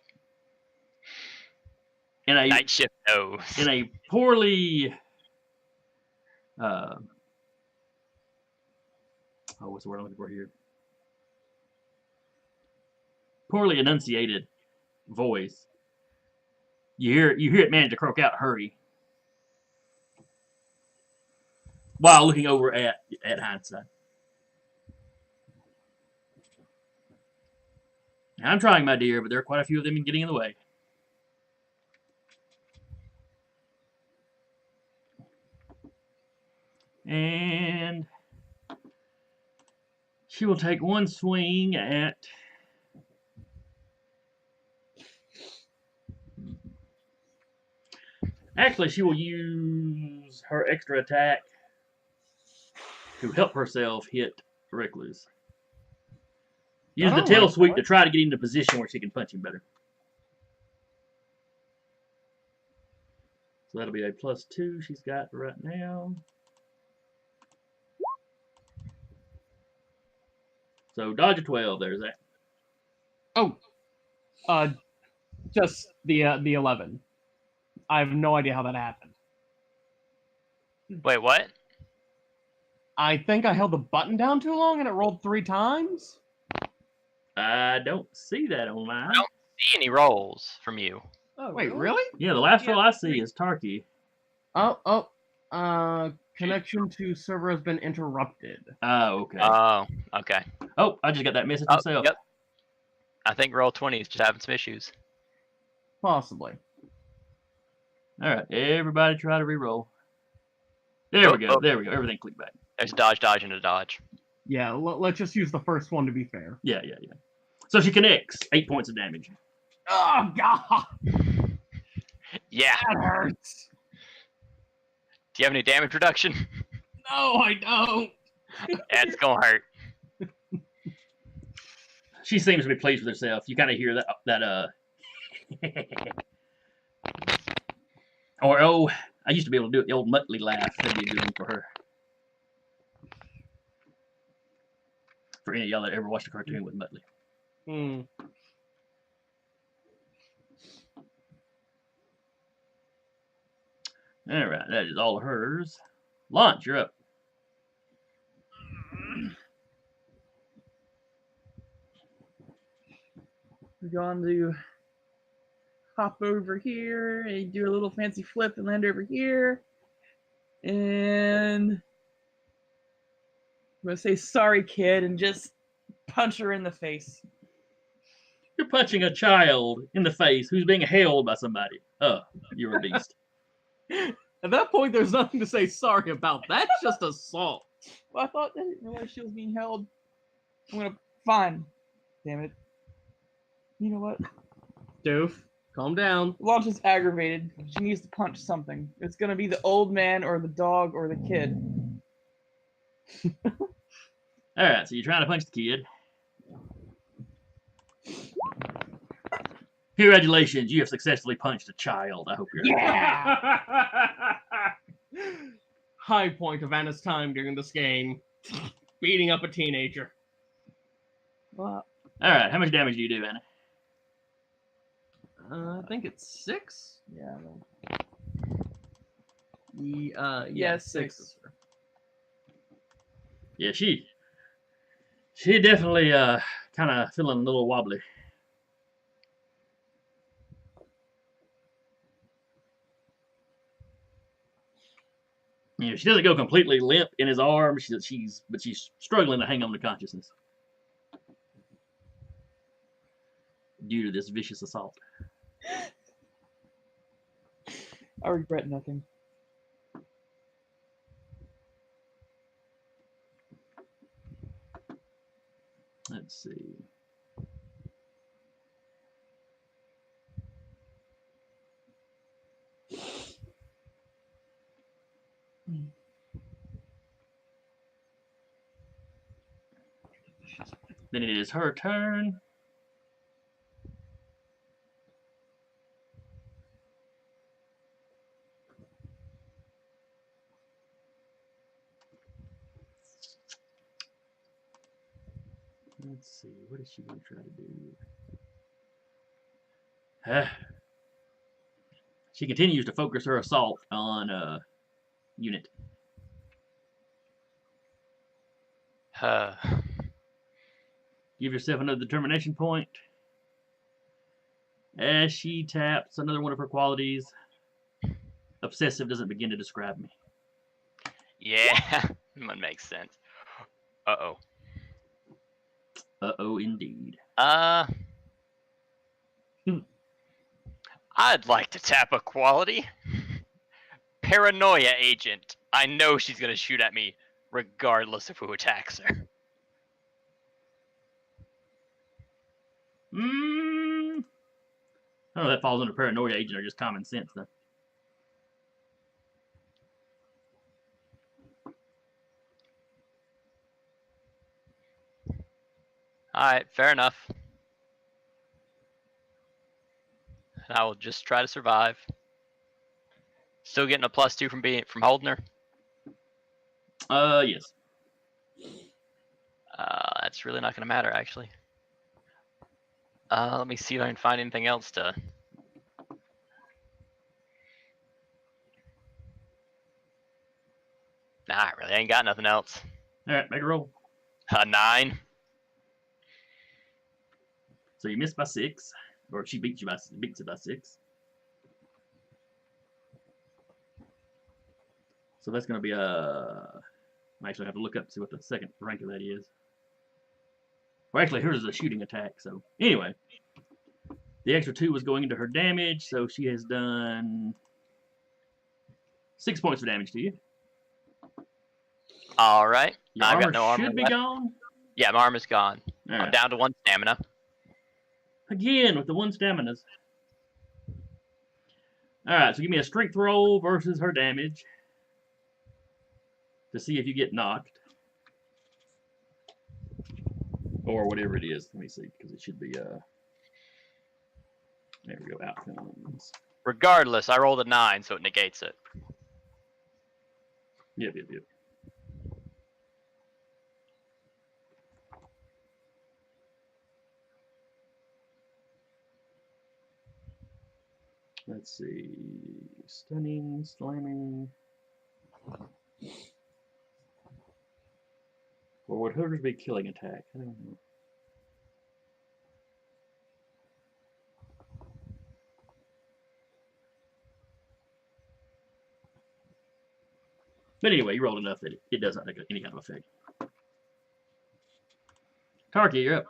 Night shift knows. In a poorly what's the word I'm looking for here? Poorly enunciated voice. You hear it manage to croak out, "Hurry," while looking over at Hindsight. I'm trying, my dear, but there are quite a few of them getting in the way. And she will take one swing at actually, she will use her extra attack to help herself hit Recluse. Use the tail sweep to try to get into a position where she can punch him better. So that'll be a +2 she's got right now. So dodge a 12. There's that. Oh, just the 11. I have no idea how that happened. Wait, what? I think I held the button down too long and it rolled 3 times. I don't see that on mine. I don't see any rolls from you. Oh, Wait, really? Yeah, the last roll I see is Tarky. Connection to server has been interrupted. Oh, okay. Oh, okay. Oh, I just got that message myself. Yep. I think roll 20 is just having some issues. Possibly. All right, everybody try to re-roll. There we go. There we go. Everything clicked back. There's a dodge, and a dodge. Yeah, let's just use the first one to be fair. Yeah. So she connects 8 points of damage. Oh, God! Yeah. That hurts. Do you have any damage reduction? No, I don't. That's gonna hurt. She seems to be pleased with herself. You kind of hear that or I used to be able to do it, the old Muttley laugh. That'd be a good one for her. For any of y'all that ever watched a cartoon with Muttley. All right, that is all of hers. Launch, you're up. We're going to hop over here and do a little fancy flip and land over here. And I'm going to say, "Sorry, kid," and just punch her in the face. You're punching a child in the face who's being held by somebody. Oh, you're a beast. At that point, there's nothing to say sorry about. That's just assault. Well, I didn't realize she was being held. Fine. Damn it. You know what? Doof, calm down. Launch is aggravated. She needs to punch something. It's going to be the old man or the dog or the kid. All right, so you're trying to punch the kid. Congratulations, you have successfully punched a child. I hope you're High point of Anna's time during this game. Beating up a teenager. Well, all right, how much damage do you do, Anna? I think it's 6. Yeah. Yeah, 6. Yeah, she definitely kind of feeling a little wobbly. You know, she doesn't go completely limp in his arms. But she's struggling to hang on to consciousness due to this vicious assault. I regret nothing. Let's see. Then it is her turn. Let's see, what is she going to try to do? She continues to focus her assault on unit. Give yourself another determination point. As she taps another one of her qualities, obsessive doesn't begin to describe me. Yeah, that makes sense. Uh-oh. Uh-oh, indeed. I'd like to tap a quality. Paranoia agent. I know she's gonna shoot at me regardless of who attacks her. I don't know if that falls under paranoia agent or just common sense, though. Alright, fair enough. I will just try to survive. Still getting a +2 from holding her. Yes. That's really not gonna matter, actually. Let me see if I can find anything else to. Nah, I really ain't got nothing else. All right, make a roll. A 9. So you missed by 6, or she beats it by 6. So that's going to be I actually have to look up to see what the second rank of that is. Well, actually, hers is a shooting attack. So anyway, the extra 2 was going into her damage, so she has done 6 points of damage to you. All right. Your I've armor got no armor should be left. gone. Yeah, my armor's gone. All I'm right. down to 1 stamina. Again with the 1 staminas. All right, so give me a strength roll versus her damage to see if you get knocked. Or whatever it is. Let me see, because it should be, there we go, outcomes. Regardless, I rolled a 9, so it negates it. Yep. Let's see, stunning, slamming. Or would hers be killing attack? I don't know. But anyway, you rolled enough that it does not make any kind of effect. Tarky, you're up.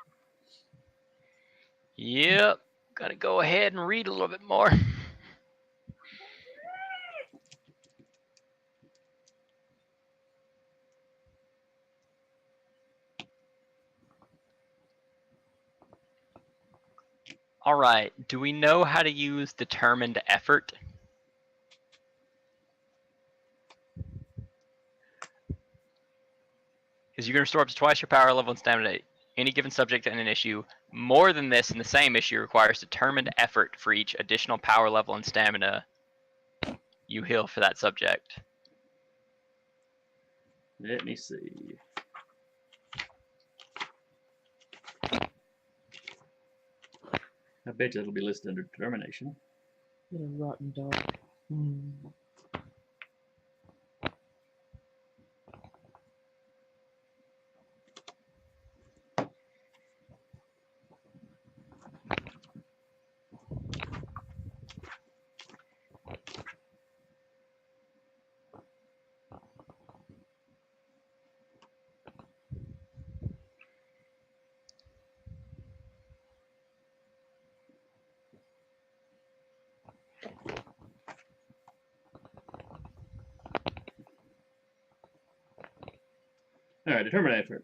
Yep. Gotta go ahead and read a little bit more. All right. Do we know how to use determined effort? Because you can restore up to twice your power level and stamina to any given subject in an issue. More than this in the same issue requires determined effort for each additional power level and stamina you heal for that subject. Let me see. I bet you it'll be listed under determination. What a rotten dog. All right, determine effort.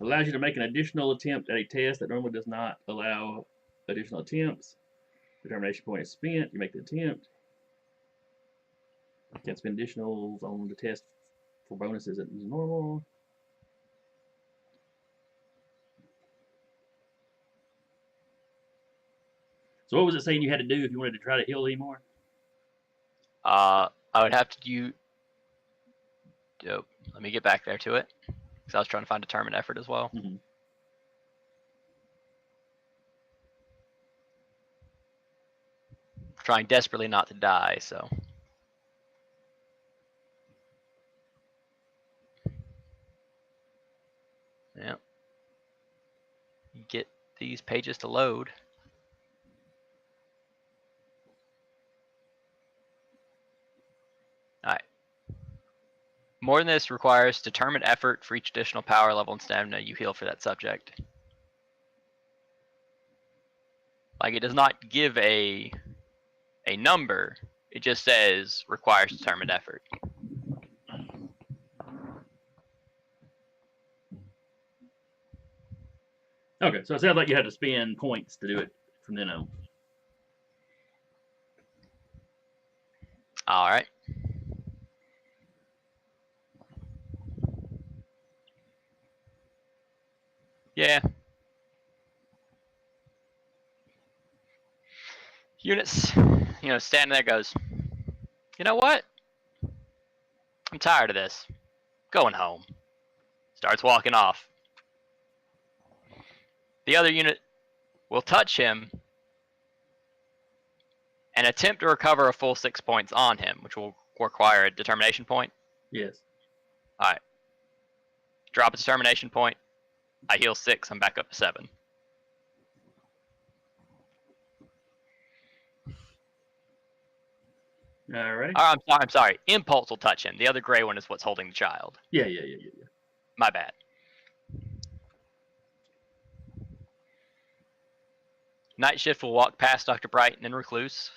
Allows you to make an additional attempt at a test that normally does not allow additional attempts. Determination point is spent. You make the attempt. You can't spend additionals on the test for bonuses as normal. So what was it saying you had to do if you wanted to try to heal anymore? I would have to do. Let me get back there to it, because I was trying to find determined effort as well. Mm-hmm. Trying desperately not to die, so. Yeah. Get these pages to load. Alright. More than this requires determined effort for each additional power level and stamina you heal for that subject. Like, it does not give a number, it just says requires determined effort. Okay, so it sounds like you had to spend points to do it from then on. Alright. Yeah. Units, standing there goes, you know what? I'm tired of this. Going home. Starts walking off. The other unit will touch him and attempt to recover a full 6 points on him, which will require a determination point. Yes. Alright. Drop a determination point. I heal 6, I'm back up to 7. Alrighty. I'm sorry. Impulse will touch him. The other gray one is what's holding the child. Yeah. My bad. Night Shift will walk past Dr. Brighton and Recluse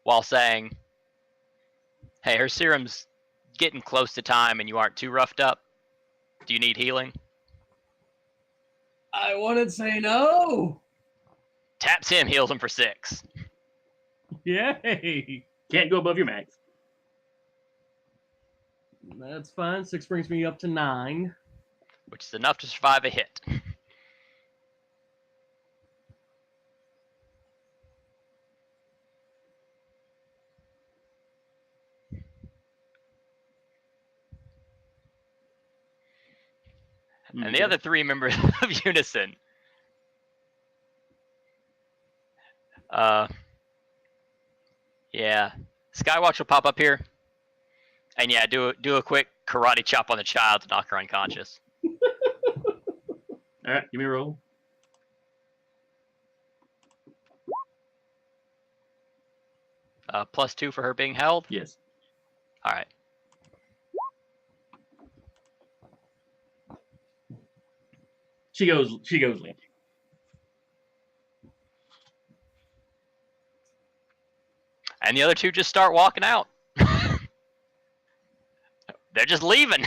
while saying, hey, her serum's getting close to time and you aren't too roughed up. Do you need healing? I wouldn't say no. Taps him, heals him for 6. Yay! Can't go above your max. That's fine. 6 brings me up to 9. Which is enough to survive a hit. And the other 3 members of Unison. Yeah. Skywatch will pop up here. And yeah, do a quick karate chop on the child to knock her unconscious. Alright, give me a roll. +2 for her being held? Yes. Alright. She goes limp. And the other 2 just start walking out. They're just leaving.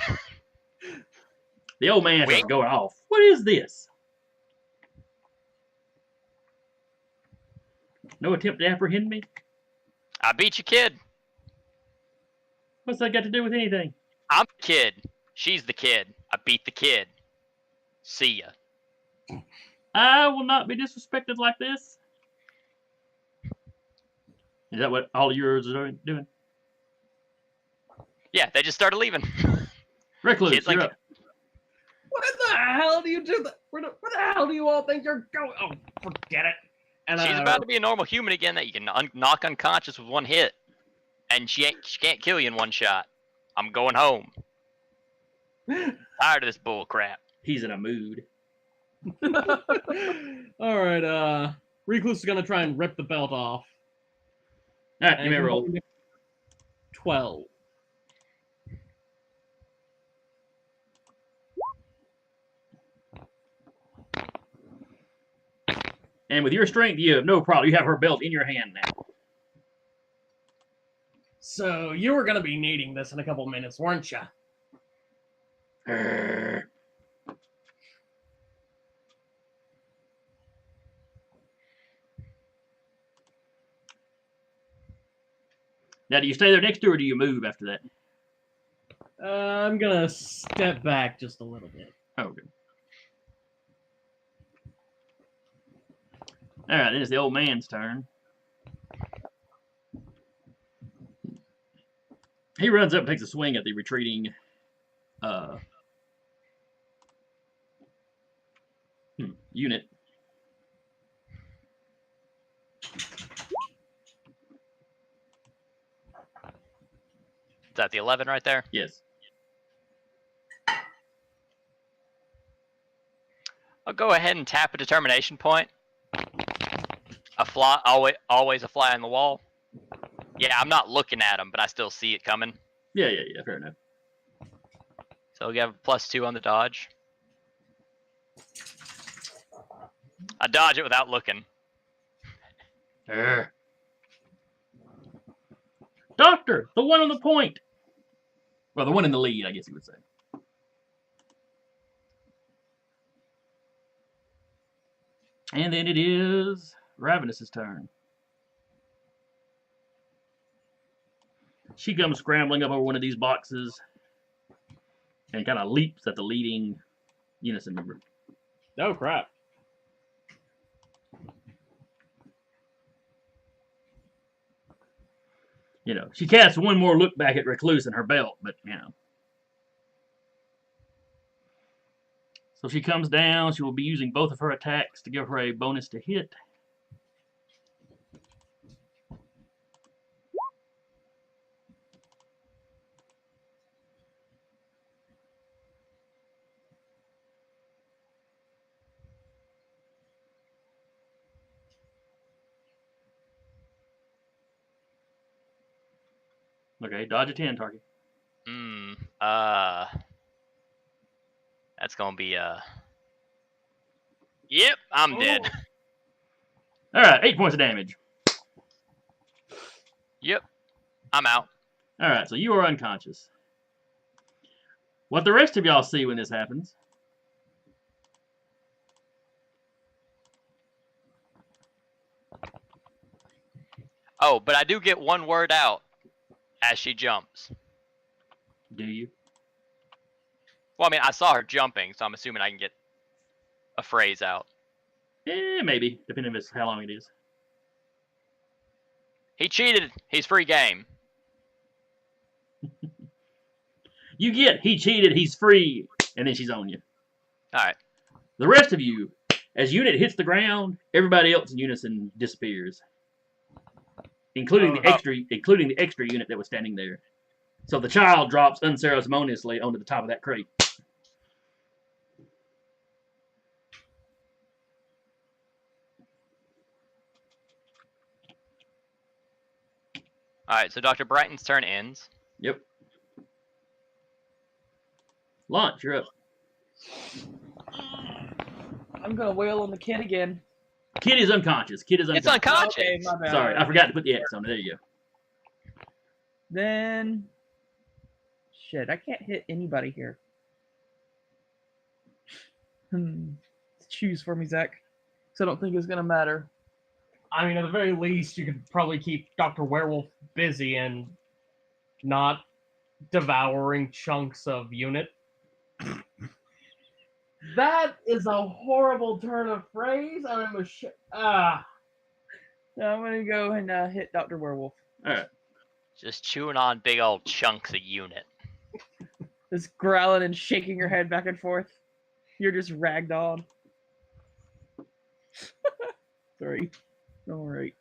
The old man Wait. starts going off. What is this? No attempt to apprehend me? I beat your kid. What's that got to do with anything? I'm the kid. She's the kid. I beat the kid. See ya. I will not be disrespected like this. Is that what all of yours are doing? Yeah, they just started leaving. Recluse, Kids like- you're up. What in the hell do you do? Where the hell do you all think you're going? Oh, forget it. And She's about to be a normal human again that you can knock unconscious with 1 hit. And she can't kill you in 1 shot. I'm going home. Tired of this bull crap. He's in a mood. All right. Recluse is gonna try and rip the belt off. All right, give me a roll. 12. And with your strength, you have no problem. You have her belt in your hand now. So you were gonna be needing this in a couple minutes, weren't you? Now, do you stay there next to her, or do you move after that? I'm gonna step back just a little bit. Okay. All right, then it's the old man's turn. He runs up and takes a swing at the retreating unit. Is that the 11 right there? Yes. I'll go ahead and tap a determination point. A fly, always a fly on the wall. Yeah, I'm not looking at him, but I still see it coming. Yeah, fair enough. So we have a +2 on the dodge. I dodge it without looking. Doctor, the one on the point. Well, the one in the lead, I guess you would say. And then it is Ravenous' turn. She comes scrambling up over one of these boxes and kind of leaps at the leading Unison member. Oh crap! You know, she casts one more look back at Recluse and her belt, but you know. So she comes down. She will be using both of her attacks to give her a bonus to hit. Okay, dodge a 10, target. That's gonna be Yep, I'm dead. All right, 8 points of damage. Yep, I'm out. All right, so you are unconscious. What the rest of y'all see when this happens? Oh, but I do get one word out as she jumps. Do you? Well, I mean, I saw her jumping, so I'm assuming I can get a phrase out. Maybe, depending on how long it is. He cheated. He's free game. You get, he cheated, he's free, and then she's on you. All right. The rest of you, as unit hits the ground, everybody else in Unison disappears, including the extra unit that was standing there. So the child drops unceremoniously onto the top of that crate. All right. So Dr. Brighton's turn ends. Yep. Launch, you're up. I'm gonna wail on the kid again. Kid is unconscious. Kid is It's unconscious. unconscious. Okay, my bad. Sorry, I forgot to put the X on it. There you go. Then, shit, I can't hit anybody here. Choose for me, Zach. So I don't think it's gonna matter. I mean, at the very least, you could probably keep Dr. Werewolf busy and not devouring chunks of unit. That is a horrible turn of phrase. I'm So I'm gonna go and hit Dr. Werewolf. All right. Just chewing on big old chunks of unit. Just growling and shaking your head back and forth. You're just ragdolled. Sorry. All right.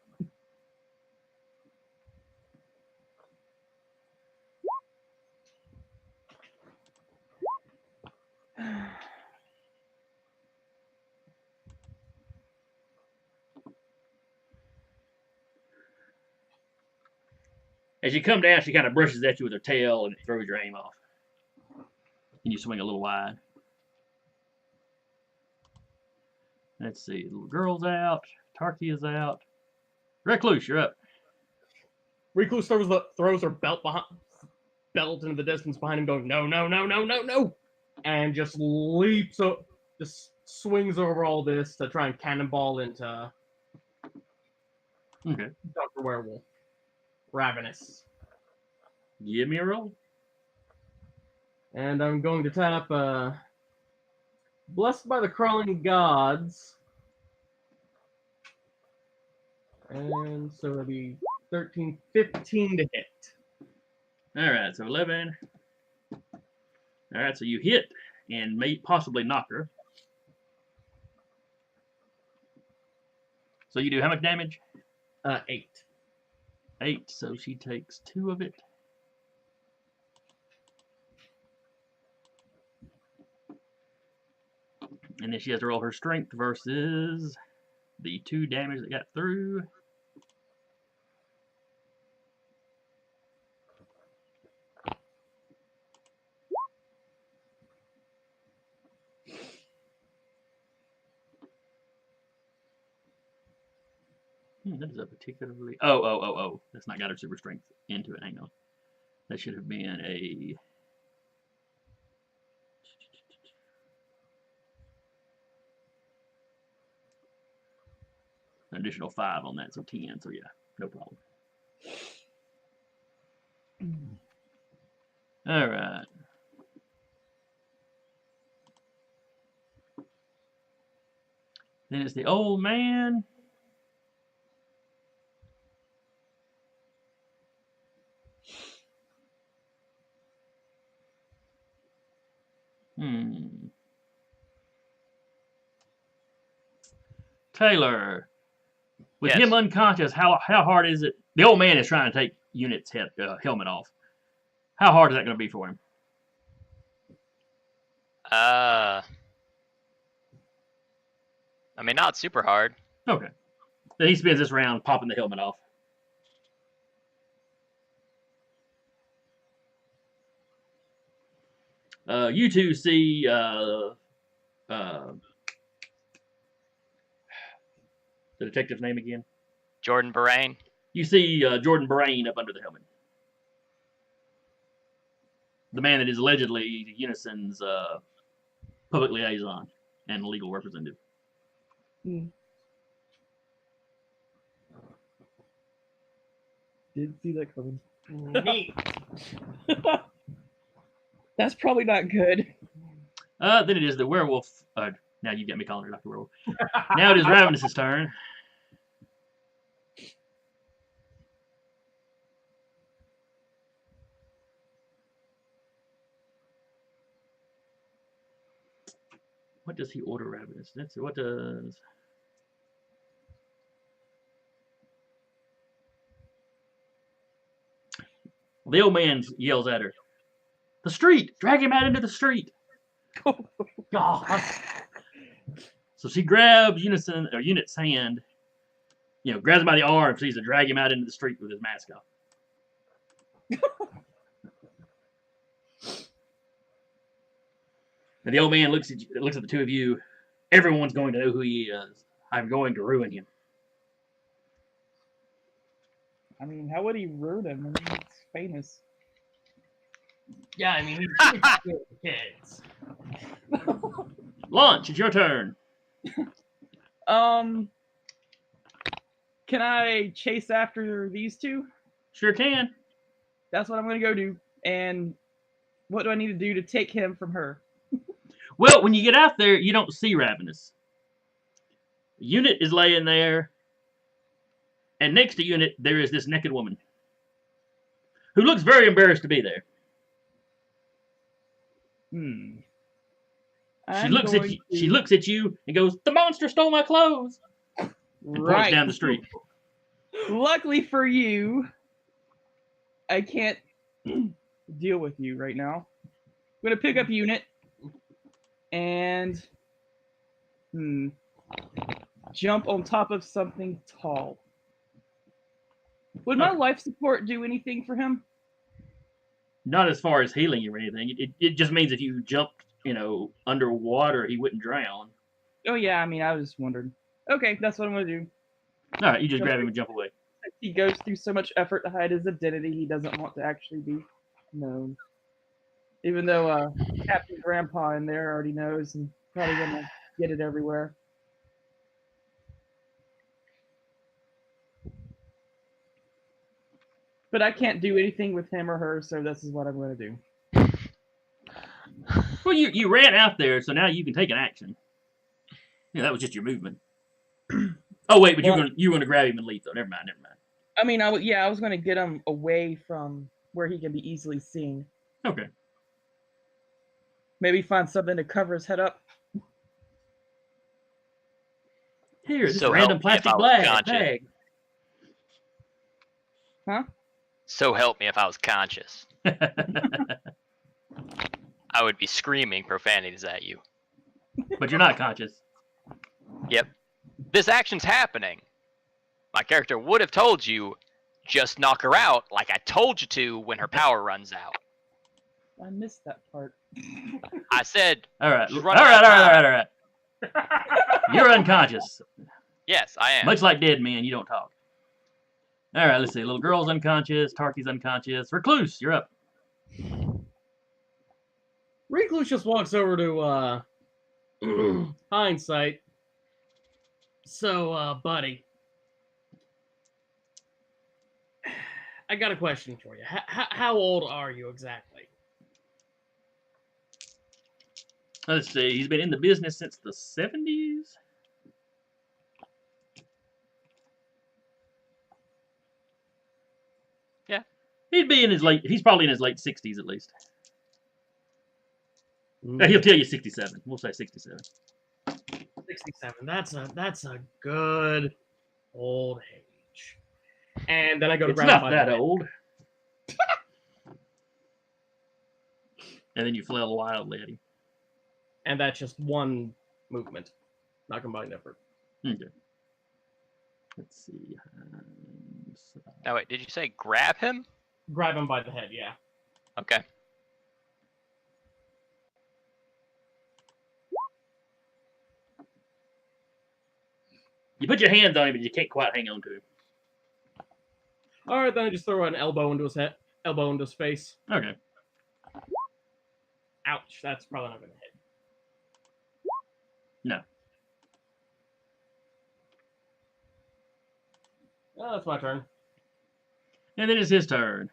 As you come down, she kind of brushes at you with her tail and it throws your aim off. And you swing a little wide. Let's see. The little girl's out. Tarky is out. Recluse, you're up. Recluse throws her belt into the distance behind him, going no, no, no, no, no, no, and just leaps up, just swings over all this to try and cannonball into Okay. Dr. Werewolf. Ravenous. Give me a roll. And I'm going to tap Blessed by the Crawling Gods. And so it'll be 13, 15 to hit. Alright, so 11. Alright, so you hit and may possibly knock her. So you do how much damage? 8. 8, so she takes 2 of it. And then she has to roll her strength versus the 2 damage that got through. That is a particularly... Oh. That's not got her super strength into it. Hang on. That should have been a... an additional 5 on that, so 10. So yeah, no problem. All right. Then it's the old man. Taylor, with him unconscious, how hard is it? The old man is trying to take Unit's helmet off. How hard is that going to be for him? I mean, not super hard. Okay. Then he spends this round popping the helmet off. You two see the detective's name again? Jordan Barain. You see Jordan Barain up under the helmet. The man that is allegedly Unison's public liaison and legal representative. Didn't see that coming. Neat. That's probably not good. Then it is the werewolf. Now you get me calling her Dr. Werewolf. Now it is Ravenous' turn. What does he order Ravenous? Let's see. What does... The old man yells at her. The street! Drag him out into the street! God. So she grabs Unit's hand, grabs him by the arm, so he's to drag him out into the street with his mask off. And the old man looks at the two of you. Everyone's going to know who he is. I'm going to ruin him. I mean, how would he ruin him? I mean, he's famous. Yeah, I mean, he's pretty good with kids. Launch, it's your turn. Can I chase after these two? Sure can. That's what I'm going to go do. And what do I need to do to take him from her? Well, when you get out there, you don't see Ravenous. Unit is laying there, and next to Unit, there is this naked woman who looks very embarrassed to be there. She looks at you and goes, "The monster stole my clothes," and points down the street. Luckily for you, I can't deal with you right now. I'm going to pick up Unit and jump on top of something tall. Would my life support do anything for him? Not as far as healing you or anything. It just means if you jumped, underwater, he wouldn't drown. Oh yeah, I mean, I was wondering. Okay, that's what I'm going to do. All right, you just grab him and jump away. He goes through so much effort to hide his identity, he doesn't want to actually be known. Even though Captain Grandpa in there already knows and probably gonna get it everywhere. But I can't do anything with him or her, so this is what I'm gonna do. Well, you ran out there, so now you can take an action. Yeah, that was just your movement. Oh wait, but Well, you're gonna grab him and leave though. Never mind. I mean, I was gonna get him away from where he can be easily seen. Okay. Maybe find something to cover his head up. Here, this So random help me if plastic I was conscious. bag. Huh? So help me if I was conscious. I would be screaming profanities at you. But you're not conscious. Yep. This action's happening. My character would have told you, just knock her out like I told you to when her power runs out. I missed that part. I said, All right. She's All running right. out of All right. You're unconscious. yes, I am. Much like dead men, you don't talk. All right. Let's see. Little girl's unconscious. Tarky's unconscious. Recluse, you're up. Recluse just walks over to Hindsight. So, buddy, I got a question for you. How old are you exactly? Let's see. He's been in the business since the 70s. Yeah. He's probably in his late 60s at least. He'll tell you 67. We'll say 67. 67. That's a good old age. And then I go to It's grab not him by the that head. old. And then you flail wildly at him. And that's just one movement, not combined effort. Okay. Let's see. Now wait, did you say grab him? Grab him by the head, yeah. Okay. You put your hands on him, but you can't quite hang on to him. All right, then I just throw an elbow into his head, elbow into his face. Okay. Ouch! That's probably not gonna hit. No. Oh, that's my turn. And then it's his turn.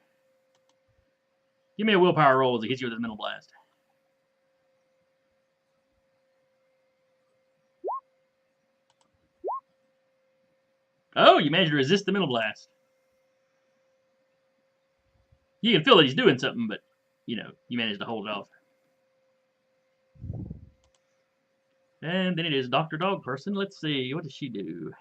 Give me a willpower roll as he hits you with his mental blast. Oh, you managed to resist the mental blast. You can feel that he's doing something, but, you managed to hold it off. And then it is Dr. Dog Person. Let's see, what does she do?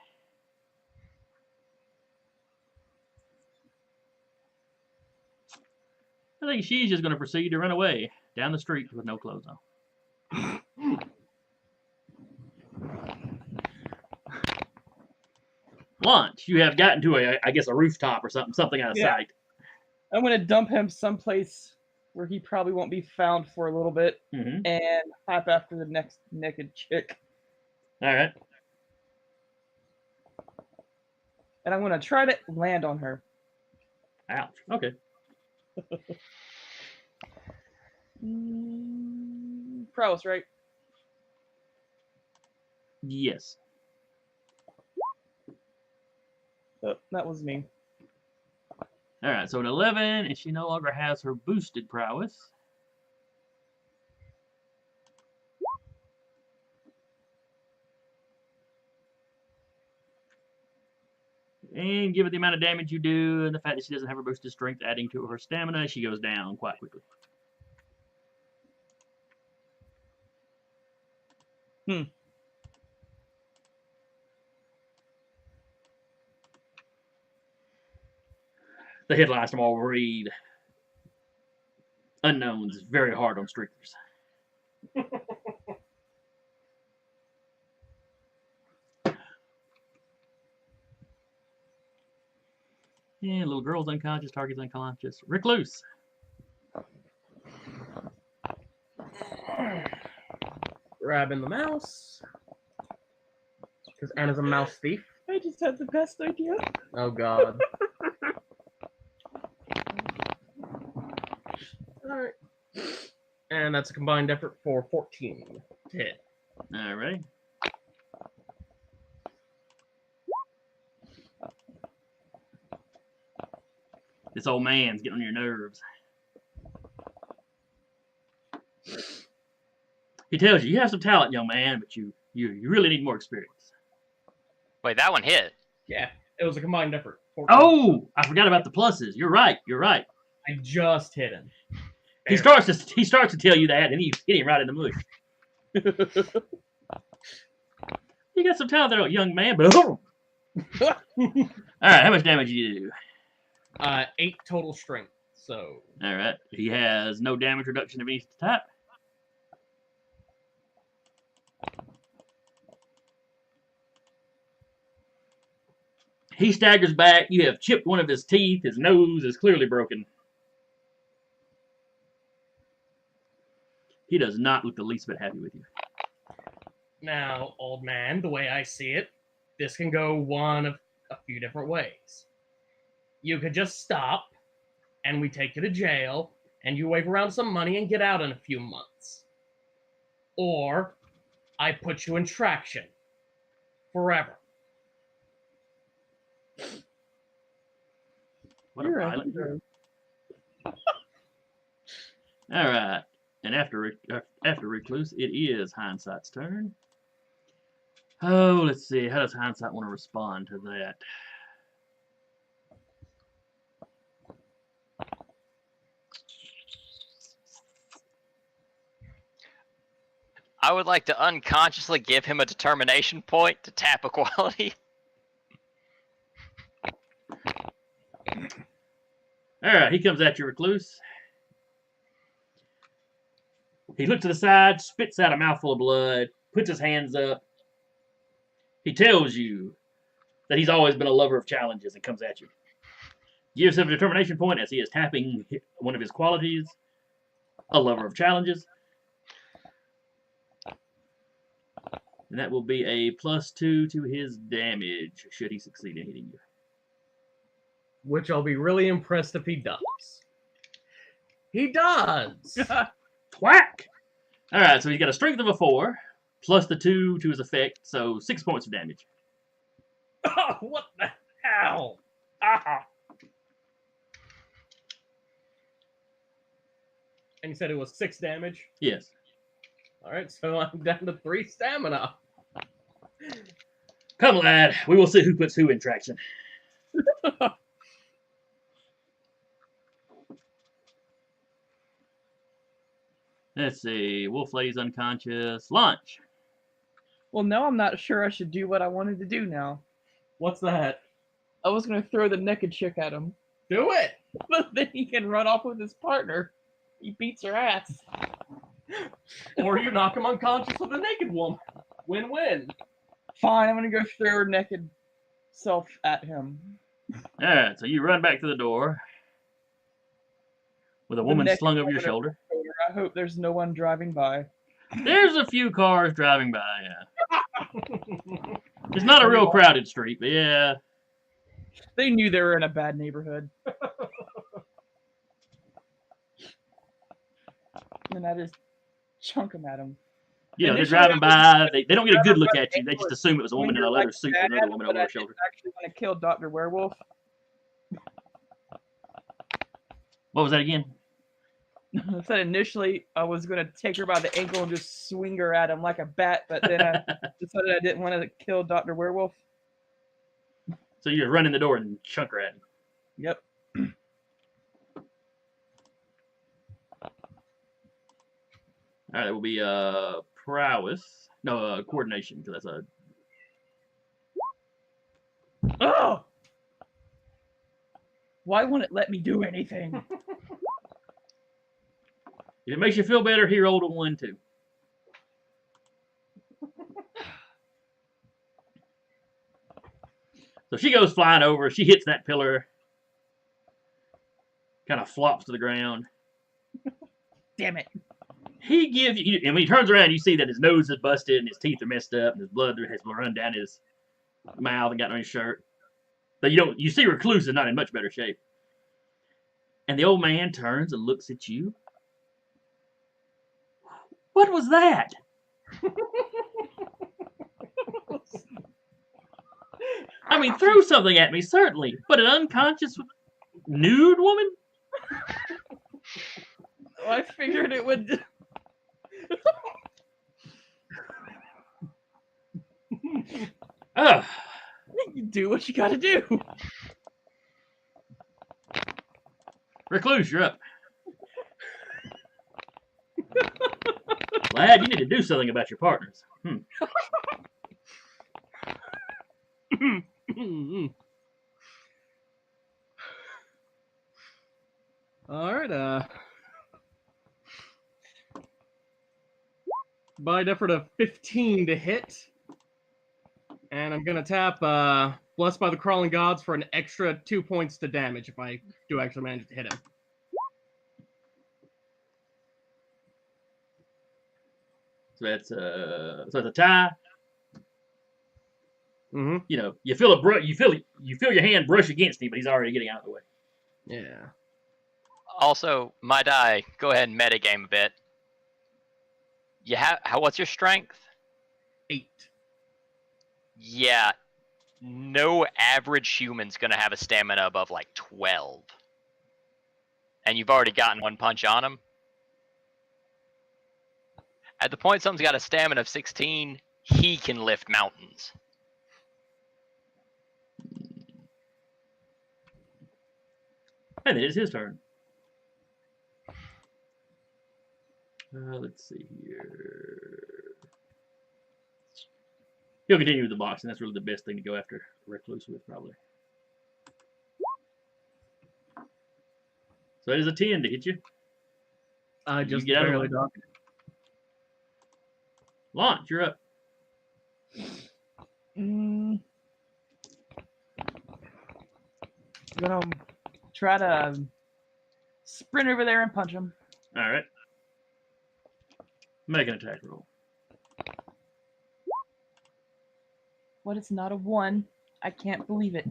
I think she's just going to proceed to run away down the street with no clothes on. Launch. You have gotten to a rooftop or something out of sight. I'm gonna dump him someplace where he probably won't be found for a little bit, Mm-hmm. and hop after the next naked chick. All right. And I'm gonna try to land on her. Ouch. Okay. Prowess, right? Yes. Oh, that was me. All right. So an 11, and she no longer has her boosted prowess. And given the amount of damage you do, and the fact that she doesn't have her boosted strength adding to her stamina, she goes down quite quickly. The headlines tomorrow will read, Unknowns is very hard on streakers. Yeah, little girl's unconscious, target's unconscious. Recluse. Grabbing the mouse. Because Anna's a mouse thief. I just had the best idea. Oh god. Alright. And that's a combined effort for 14 to hit. All right. This old man's getting on your nerves. He tells you have some talent, young man, but you really need more experience. Wait, that one hit. Yeah, it was a combined effort. 14. Oh, I forgot about the pluses. You're right. You're right. I just hit him. He starts to tell you that, and he hit him right in the mush. You got some talent there, young man, but all right. How much damage do you do? 8 total strength. So All right. He has no damage reduction of any type. He staggers back. You have chipped one of his teeth. His nose is clearly broken. He does not look the least bit happy with you. now, old man, the way I see it, this can go one of a few different ways. You could just stop, and we take you to jail, and you wave around some money and get out in a few months. Or I put you in traction forever. What You're a a violent hero. All right. And after Recluse, it is Hindsight's turn. Oh, let's see. How does Hindsight want to respond to that? I would like to unconsciously give him a determination point to tap equality. All right, he comes at you, Recluse. He looks to the side, spits out a mouthful of blood, puts his hands up. He tells you that he's always been a lover of challenges and comes at you. Gives him a determination point as he is tapping one of his qualities, a lover of challenges. And that will be a +2 to his damage, should he succeed in hitting you. Which I'll be really impressed if he does. He does! Whack! Alright, so he's got a strength of a 4, plus the 2 to his effect, so 6 points of damage. Oh, what the hell? Ah. And you said it was 6 damage? Yes. Alright, so I'm down to 3 stamina. Come, lad. We will see who puts who in traction. Let's see. Wolf Lady's unconscious. Lunch. Well, now I'm not sure I should do what I wanted to do now. What's that? I was going to throw the naked chick at him. Do it! But then he can run off with his partner. He beats her ass. Or you knock him unconscious with a naked woman. Win-win. Fine, I'm going to go throw her naked self at him. Alright, so you run back to the door with a woman naked slung over your woman shoulder. I hope there's no one driving by. There's a few cars driving by, yeah. It's not a real crowded street, but yeah. They knew they were in a bad neighborhood. And I just chunk them at him. You know, they're Initially, driving by. They don't get a good look I at you. They just assume it was a woman in a leather suit with another woman over her shoulder. I actually want to kill Dr. Werewolf. What was that again? I said initially I was going to take her by the ankle and just swing her at him like a bat, but then I decided I didn't want to kill Dr. Werewolf. So you just run in the door and chunk her at him. Yep. All right, that will be prowess. No, coordination, because that's a... Oh! Why won't it let me do anything? If it makes you feel better, he rolled a 1, too. So she goes flying over. She hits that pillar. Kind of flops to the ground. Damn it. He gives you, and when he turns around, you see that his nose is busted and his teeth are messed up and his blood has run down his mouth and got on his shirt. But you see Recluse is not in much better shape. And the old man turns and looks at you. What was that? I mean, throw something at me, certainly, but an unconscious nude woman? Well, I figured it would. Ugh. You do what you gotta do. Recluse, you're up. Lad, you need to do something about your partners. Alright, Bite effort of 15 to hit. And I'm gonna tap Blessed by the Crawling Gods for an extra 2 points to damage if I do actually manage to hit him. So that's a tie. Mm-hmm. You know, you feel your hand brush against him, but he's already getting out of the way. Yeah. Also, my die, go ahead and metagame a bit. What's your strength? 8. Yeah, no average human's gonna have a stamina above like 12. And you've already gotten one punch on him. At the point someone's got a stamina of 16, he can lift mountains. And it is his turn. Let's see here. He'll continue with the boxing. That's really the best thing to go after Recluse with, probably. So that is a 10 to hit you. I just get out of the barely way. dodged. Launch, you're up. I'm gonna try to sprint over there and punch him. All right. Make an attack roll. What? It's not a 1. I can't believe it.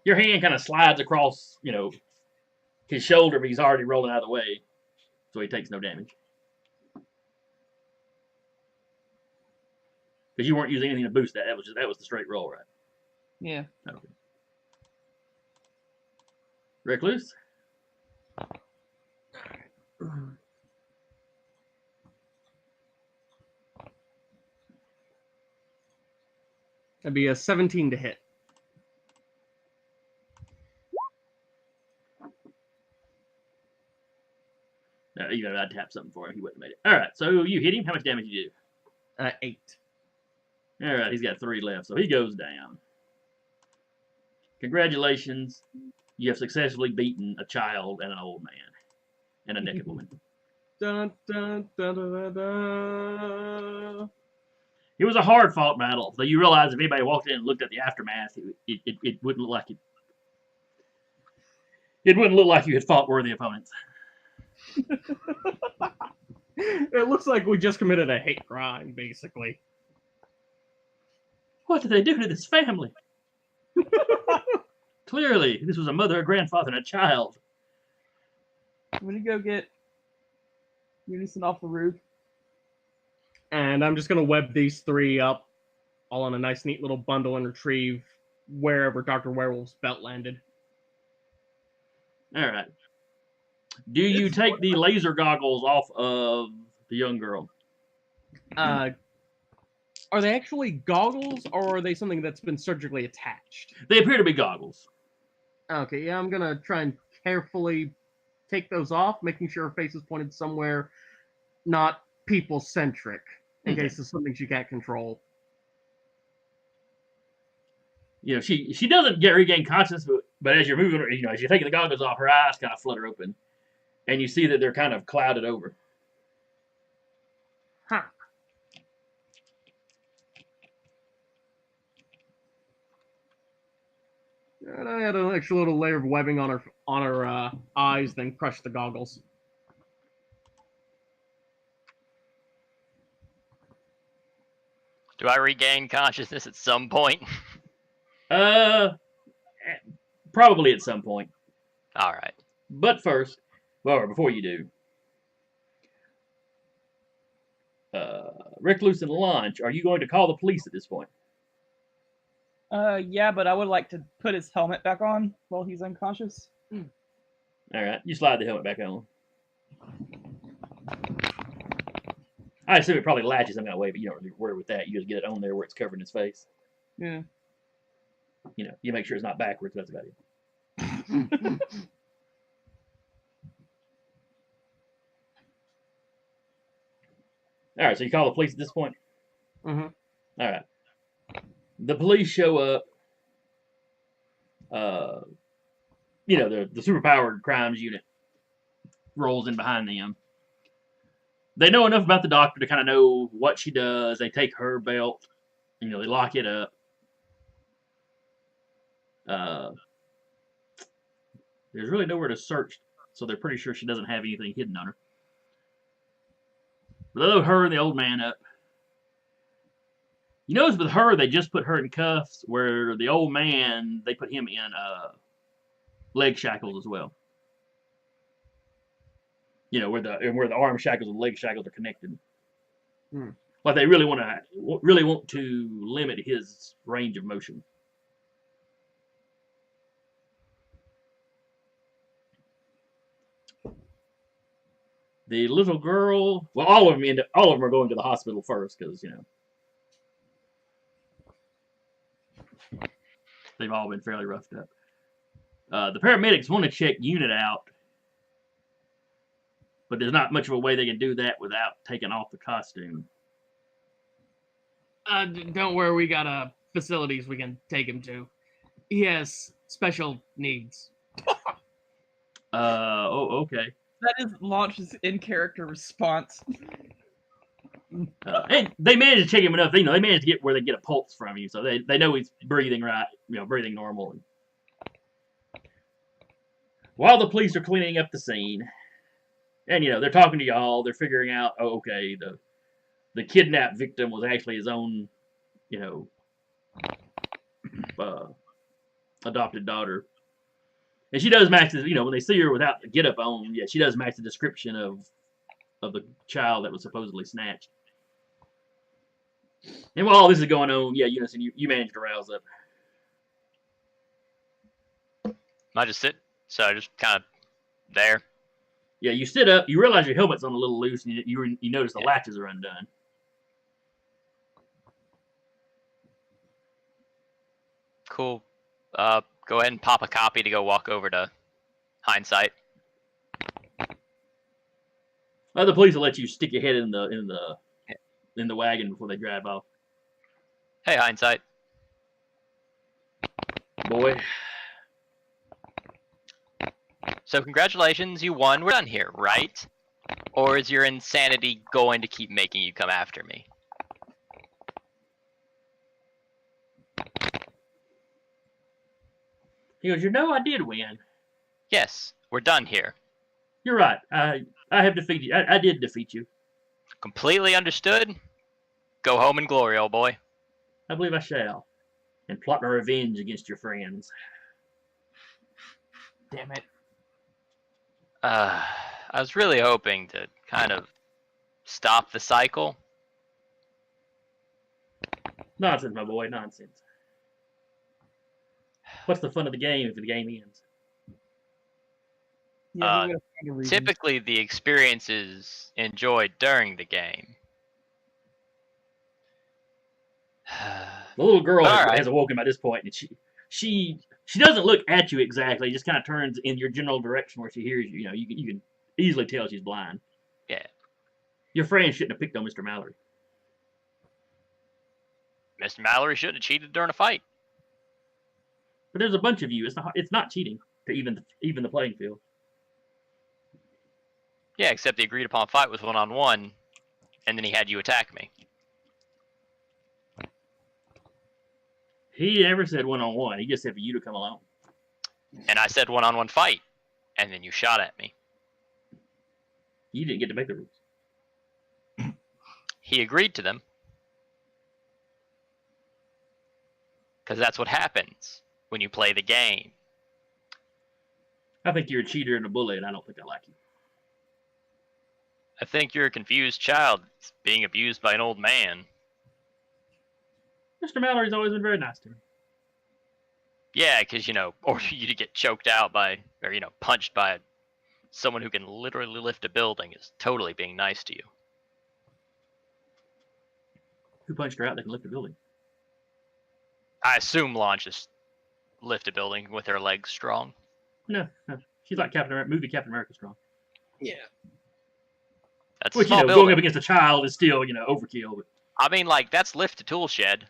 Your hand kind of slides across, his shoulder, but he's already rolling out of the way, so he takes no damage. Because you weren't using anything to boost that. That was the straight roll, right? Yeah. Okay. Recluse? That'd be a 17 to hit. No, even if I'd tap something for him, he wouldn't have made it. All right, so you hit him. How much damage you do? 8. All right, he's got 3 left, so he goes down. Congratulations. You have successfully beaten a child and an old man and a naked woman. Dun, dun, dun, dun, dun, dun. It was a hard-fought battle, though you realize if anybody walked in and looked at the aftermath, it wouldn't look like it. It wouldn't look like you had fought worthy opponents. It looks like we just committed a hate crime, basically. What did they do to this family? Clearly, this was a mother, a grandfather, and a child. I'm gonna go get Unison off the roof. And I'm just going to web these 3 up all in a nice, neat little bundle and retrieve wherever Dr. Werewolf's belt landed. All right. Do you take the laser goggles off of the young girl? Are they actually goggles, or are they something that's been surgically attached? They appear to be goggles. Okay, yeah, I'm going to try and carefully take those off, making sure her face is pointed somewhere not people-centric, in case there's something she can't control. She doesn't regain consciousness, but as you're moving, as you're taking the goggles off, her eyes kind of flutter open, and you see that they're kind of clouded over. Huh. And I had an extra little layer of webbing on her eyes, then crushed the goggles. Do I regain consciousness at some point? Probably at some point. All right. But first, or before you do, Recluse and Launch, are you going to call the police at this point? Yeah, but I would like to put his helmet back on while he's unconscious. All right, you slide the helmet back on. I assume it probably latches some kind of way, but you don't really worry with that. You just get it on there where it's covering his face. Yeah. You know, you make sure it's not backwards. That's about it. All right, so you call the police at this point? Mhm. All right. The police show up. You know, the superpowered crimes unit rolls in behind them. They know enough about the doctor to kind of know what she does. They take her belt. You know, they lock it up. There's really nowhere to search, so they're pretty sure she doesn't have anything hidden on her. They load her and the old man up. You notice with her, they just put her in cuffs, where the old man, they put him in leg shackles as well. You know, where the arm shackles and leg shackles are connected. Like they really want to limit his range of motion. The little girl, well, all of them are going to the hospital first because you know they've all been fairly roughed up. The paramedics want to check U.N.I.S.O.N out, but there's not much of a way they can do that without taking off the costume. Don't worry, we got facilities we can take him to. He has special needs. Oh, okay. That is Launch's in-character response. And they managed to check him enough. You know, they managed to get where they get a pulse from you, so they know he's breathing right. You know, breathing normal. While the police are cleaning up the scene, and you know they're talking to y'all, they're figuring out, oh, okay, the kidnapped victim was actually his own, you know, adopted daughter. And she does match, you know, when they see her without the get-up on, yeah, she does match the description of the child that was supposedly snatched. And while all this is going on, yeah, U.N.I.S.O.N, you managed to rouse up. I just sit, so just kind of there. Yeah, you sit up, you realize your helmet's on a little loose, and you notice the latches are undone. Cool. Go ahead and pop a copy to go walk over to Hindsight. The police will let you stick your head in the wagon before they drive off. Hey, Hindsight. Boy. So congratulations, you won. We're done here, right? Or is your insanity going to keep making you come after me? He goes, you know, I did win. Yes, we're done here. You're right. I have defeated you. I did defeat you. Completely understood. Go home in glory, old boy. I believe I shall. And plot my revenge against your friends. Damn it. I was really hoping to kind of stop the cycle. Nonsense, my boy, nonsense. What's the fun of the game if the game ends? Yeah, he would've found a reason. Typically, the experience is enjoyed during the game. The little girl Alright. has awoken by this point, and she doesn't look at you exactly. Just kind of turns in your general direction where she hears you. You know, you can easily tell she's blind. Yeah. Your friend shouldn't have picked on Mr. Mallory. Mr. Mallory shouldn't have cheated during a fight. But there's a bunch of you. It's not cheating to even the playing field. Yeah, except the agreed upon fight was one-on-one, and then he had you attack me. He never said one-on-one. He just said for you to come along. And I said one-on-one fight, and then you shot at me. You didn't get to make the rules. He agreed to them. Because that's what happens when you play the game. I think you're a cheater and a bully, and I don't think I like you. I think you're a confused child being abused by an old man. Mr. Mallory's always been very nice to me. Yeah, because, or you to get choked out by, or, punched by someone who can literally lift a building is totally being nice to you. Who punched her out that can lift a building? I assume Launch just lift a building with her legs strong. No. She's like movie Captain America strong. Yeah. That's a Which, small going building. up against a child is still, overkill. But I mean, that's lift a tool shed.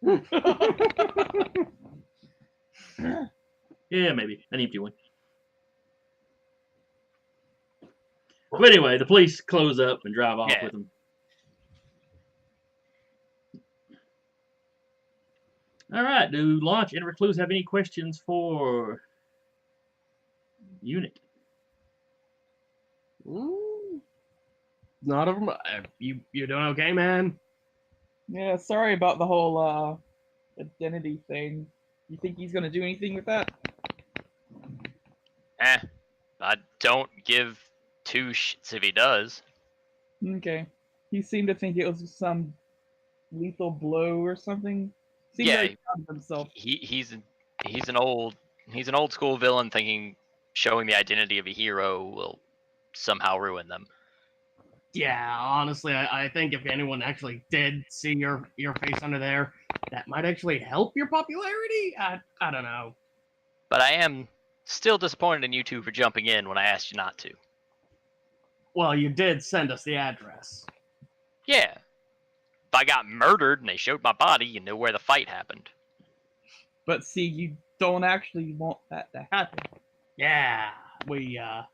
yeah, maybe. An empty one. But anyway, the police close up and drive off with them. All right. Do Launch and Recluse have any questions for Unit? Ooh. Not of them. You doing okay, man? Yeah, sorry about the whole identity thing. You think he's gonna do anything with that? I don't give two shits if he does. Okay. He seemed to think it was some lethal blow or something. Seemed Yeah, very proud of himself. He's an old school villain thinking showing the identity of a hero will somehow ruin them. Yeah, honestly, I think if anyone actually did see your face under there, that might actually help your popularity. I don't know. But I am still disappointed in you two for jumping in when I asked you not to. Well, you did send us the address. Yeah. If I got murdered and they showed my body, you know where the fight happened. But see, you don't actually want that to happen. Yeah, we Well,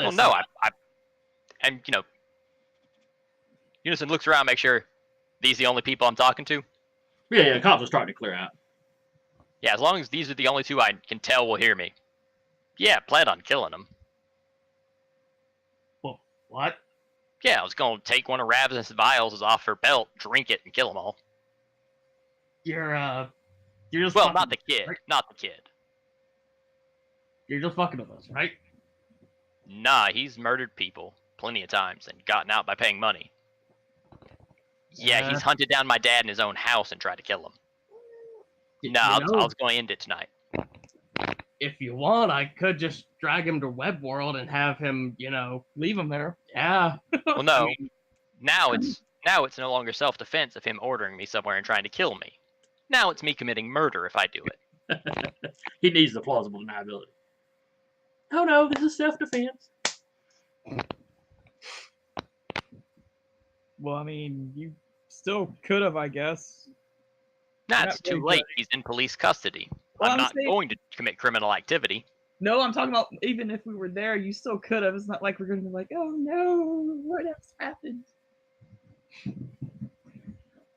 listen. no, and Unison looks around, make sure these are the only people I'm talking to. Yeah, cops are starting to clear out. Yeah, as long as these are the only two I can tell will hear me. Yeah, plan on killing them. Well, what? Yeah, I was going to take one of Ravnus' vials off her belt, drink it, and kill them all. You're just Well, fucking, not the kid. right? Not the kid. You're just fucking with us, right? Nah, he's murdered people plenty of times and gotten out by paying money. Yeah, he's hunted down my dad in his own house and tried to kill him. No, I was going to end it tonight. If you want, I could just drag him to Web World and have him, Leave him there. yeah. Well, no. Now it's no longer self-defense of him ordering me somewhere and trying to kill me. Now it's me committing murder if I do it. He needs the plausible deniability. Oh no, this is self-defense. Well, I mean, you still could have, I guess. Nah, Not it's too really late. He's in police custody. Well, I'm I'm not saying- going to commit criminal activity. No, I'm talking about even if we were there, you still could have. It's not like we're going to be like, oh no, what else happened?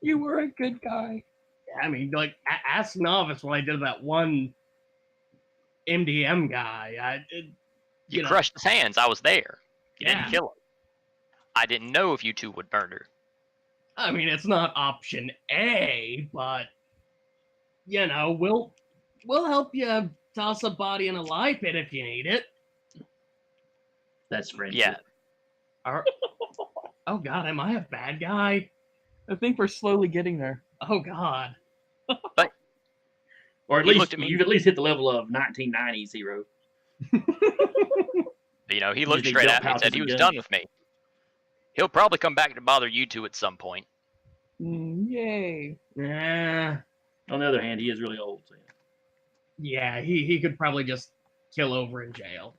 You were a good guy. I mean, ask Novice what I did to that one MDM guy. You crushed his hands. I was there. You Yeah. didn't kill him. I didn't know if you two would murder. I mean, it's not option A, but we'll help you toss a body in a lye pit if you need it. That's friendship. Yeah. Oh God, am I a bad guy? I think we're slowly getting there. Oh God. Or at He least looked at me. you've at least hit the level of 1990s hero. He looked Using straight belt at me and pouches said he and was guns. done with me. He'll probably come back to bother you two at some point. Yay. Yeah. On the other hand, he is really old. So Yeah, he could probably just kill over in jail.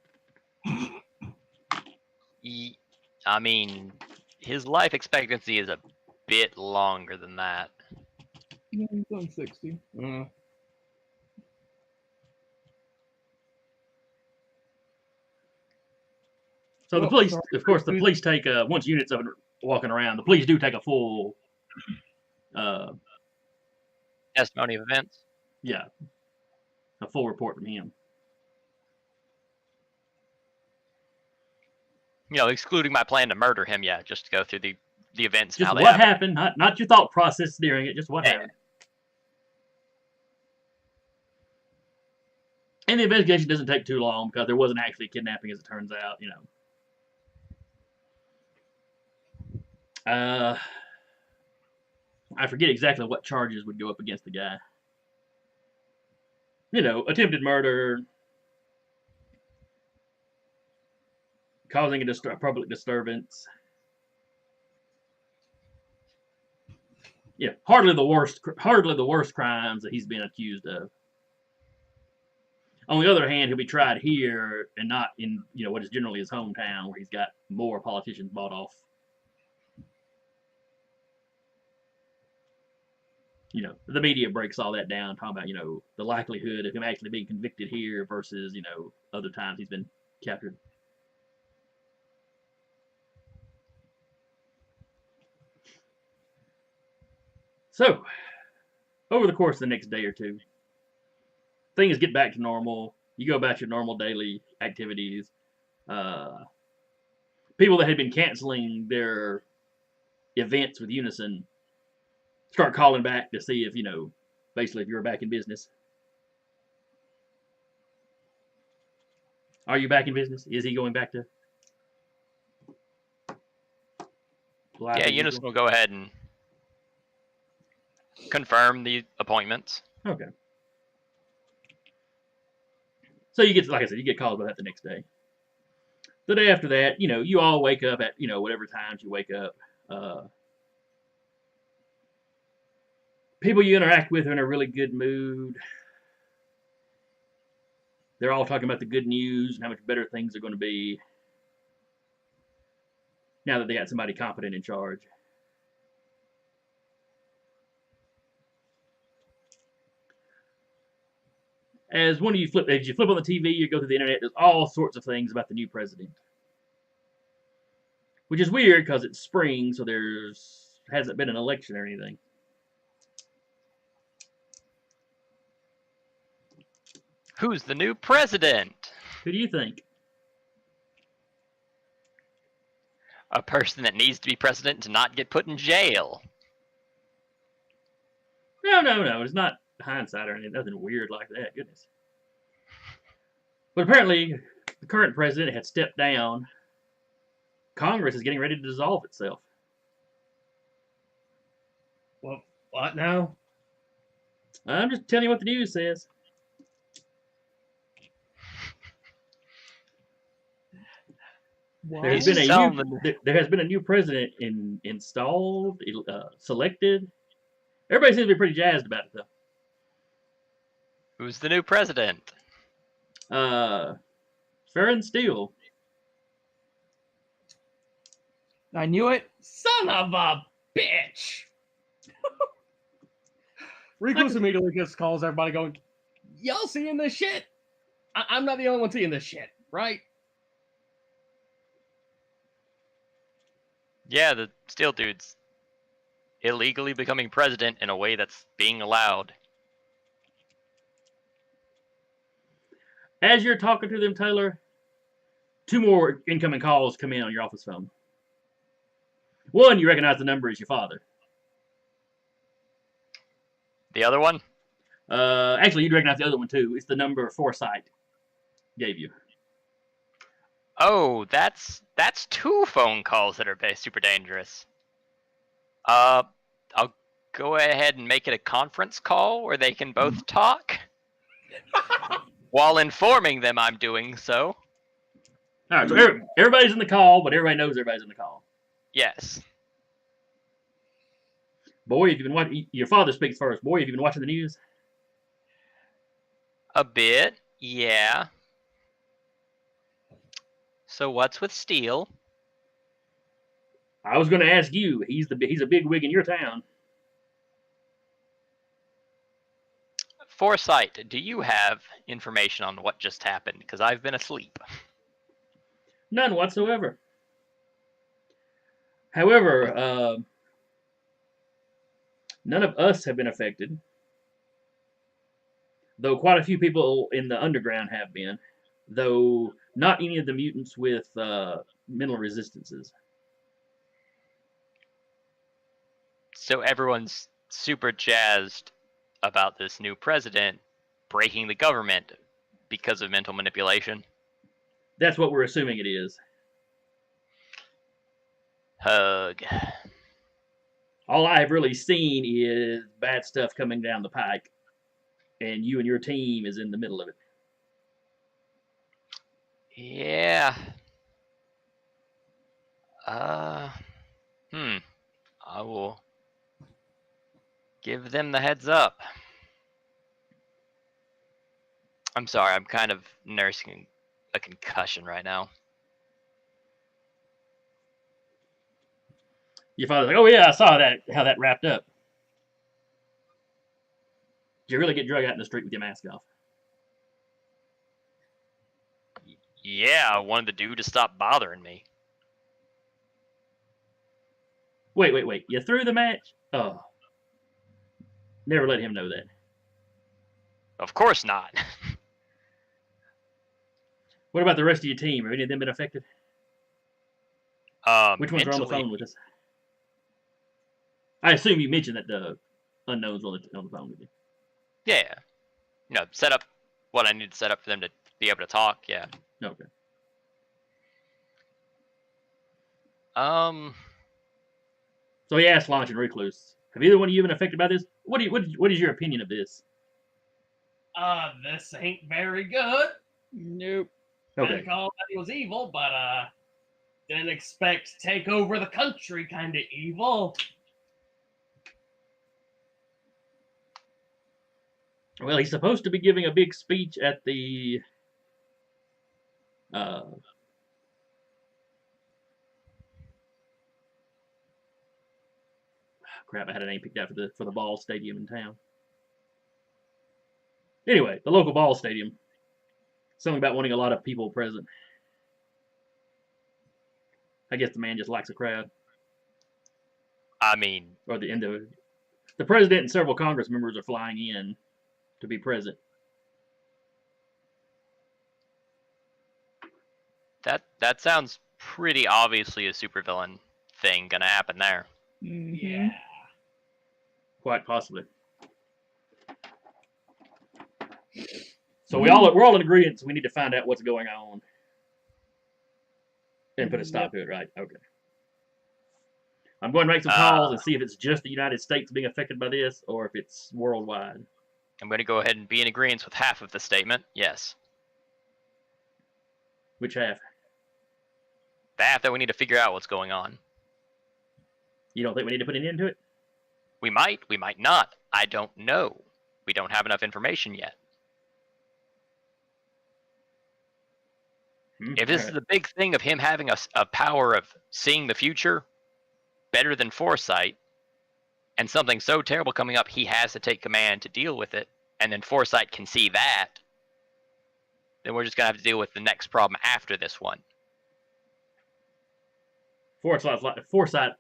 I mean, his life expectancy is a bit longer than that. Yeah, he's on 60. So the Oh, police, sorry. of course, the police take once units of walking around. The police do take a full, Testimony of events. a full report from him. Excluding my plan to murder him. Yeah, just to go through the events and Just how they what happened. happened, not your thought process during it. Just what Yeah. happened. And the investigation doesn't take too long because there wasn't actually a kidnapping, as it turns out. I forget exactly what charges would go up against the guy. Attempted murder, causing a public disturbance. Yeah, hardly the worst crimes that he's been accused of. On the other hand, he'll be tried here and not in what is generally his hometown, where he's got more politicians bought off. The media breaks all that down, talking about the likelihood of him actually being convicted here versus other times he's been captured. So, over the course of the next day or two, things get back to normal. You go about your normal daily activities. People that had been canceling their events with U.N.I.S.O.N. start calling back to see if, basically if you're back in business. Are you back in business? Is he going back to? Yeah, U.N.I.S.O.N. will go ahead and confirm the appointments. Okay. So you get, like I said, you get calls about that the next day. The day after that, you all wake up at, whatever times you wake up. People you interact with are in a really good mood. They're all talking about the good news and how much better things are going to be now that they got somebody competent in charge. As you flip on the TV, you go through the internet, there's all sorts of things about the new president. Which is weird because it's spring, so hasn't been an election or anything. Who's the new president? Who do you think? A person that needs to be president to not get put in jail. No. It's not hindsight or anything. Nothing weird like that. Goodness. But apparently, the current president had stepped down. Congress is getting ready to dissolve itself. Well, what now? I'm just telling you what the news says. There has been a new president installed, selected. Everybody seems to be pretty jazzed about it, though. Who's the new president? Farron Steele. I knew it. Son of a bitch! Rikus immediately just calls everybody going, y'all seeing this shit? I'm not the only one seeing this shit, right? Yeah, the Steel dude's illegally becoming president in a way that's being allowed. As you're talking to them, Taylor, 2 more incoming calls come in on your office phone. One, you recognize the number as your father. The other one? Actually, you'd recognize the other one, too. It's the number Foresight gave you. Oh, that's 2 phone calls that are super dangerous. I'll go ahead and make it a conference call where they can both talk while informing them I'm doing so. All right, so everybody's in the call, but everybody knows everybody's in the call. Yes. Boy, if you've been watching, your father speaks first. Boy, have you been watching the news? A bit, yeah. So what's with Steele? I was going to ask you. He's a big wig in your town. Foresight, do you have information on what just happened? Because I've been asleep. None whatsoever. However, none of us have been affected, though quite a few people in the underground have been, though not any of the mutants with mental resistances. So everyone's super jazzed about this new president breaking the government, because of mental manipulation. That's what we're assuming it is. Hug. All I have really seen is bad stuff coming down the pike, and you and your team is in the middle of it. Yeah. I will give them the heads up. I'm sorry, I'm kind of nursing a concussion right now. Your father's like, oh yeah, I saw that, how that wrapped up. Did you really get drug out in the street with your mask off? Yeah, I wanted the dude to stop bothering me. Wait. You threw the match? Oh. Never let him know that. Of course not. What about the rest of your team? Have any of them been affected? Which ones are on the phone with us? I assume you mentioned that the unknowns on the phone with you. Yeah. Set up what I need to set up for them to be able to talk. Yeah. Okay. So he asked Launch and Recluse, have either one of you been affected by this? What is your opinion of this? This ain't very good. Nope. Kinda Okay. called that he was evil, but didn't expect to take over the country kind of evil. Well, he's supposed to be giving a big speech at the crap, I had a name picked out for the ball stadium in town. Anyway, the local ball stadium. Something about wanting a lot of people present. I guess the man just likes a crowd. I mean, Or the president and several Congress members are flying in to be present. that sounds pretty obviously a supervillain thing gonna happen there. Mm-hmm. Yeah. Quite possibly. So we're all in agreement. So we need to find out what's going on and put a stop to it, right? Okay. I'm going to make some calls and see if it's just the United States being affected by this or if it's worldwide. I'm going to go ahead and be in agreement with half of the statement. Yes. Which half? The half that we need to figure out what's going on. You don't think we need to put an end to it? We might not. I don't know. We don't have enough information yet. If this is the big thing of him having a power of seeing the future better than foresight, and something so terrible coming up, he has to take command to deal with it, and then foresight can see that, then we're just going to have to deal with the next problem after this one. Foresight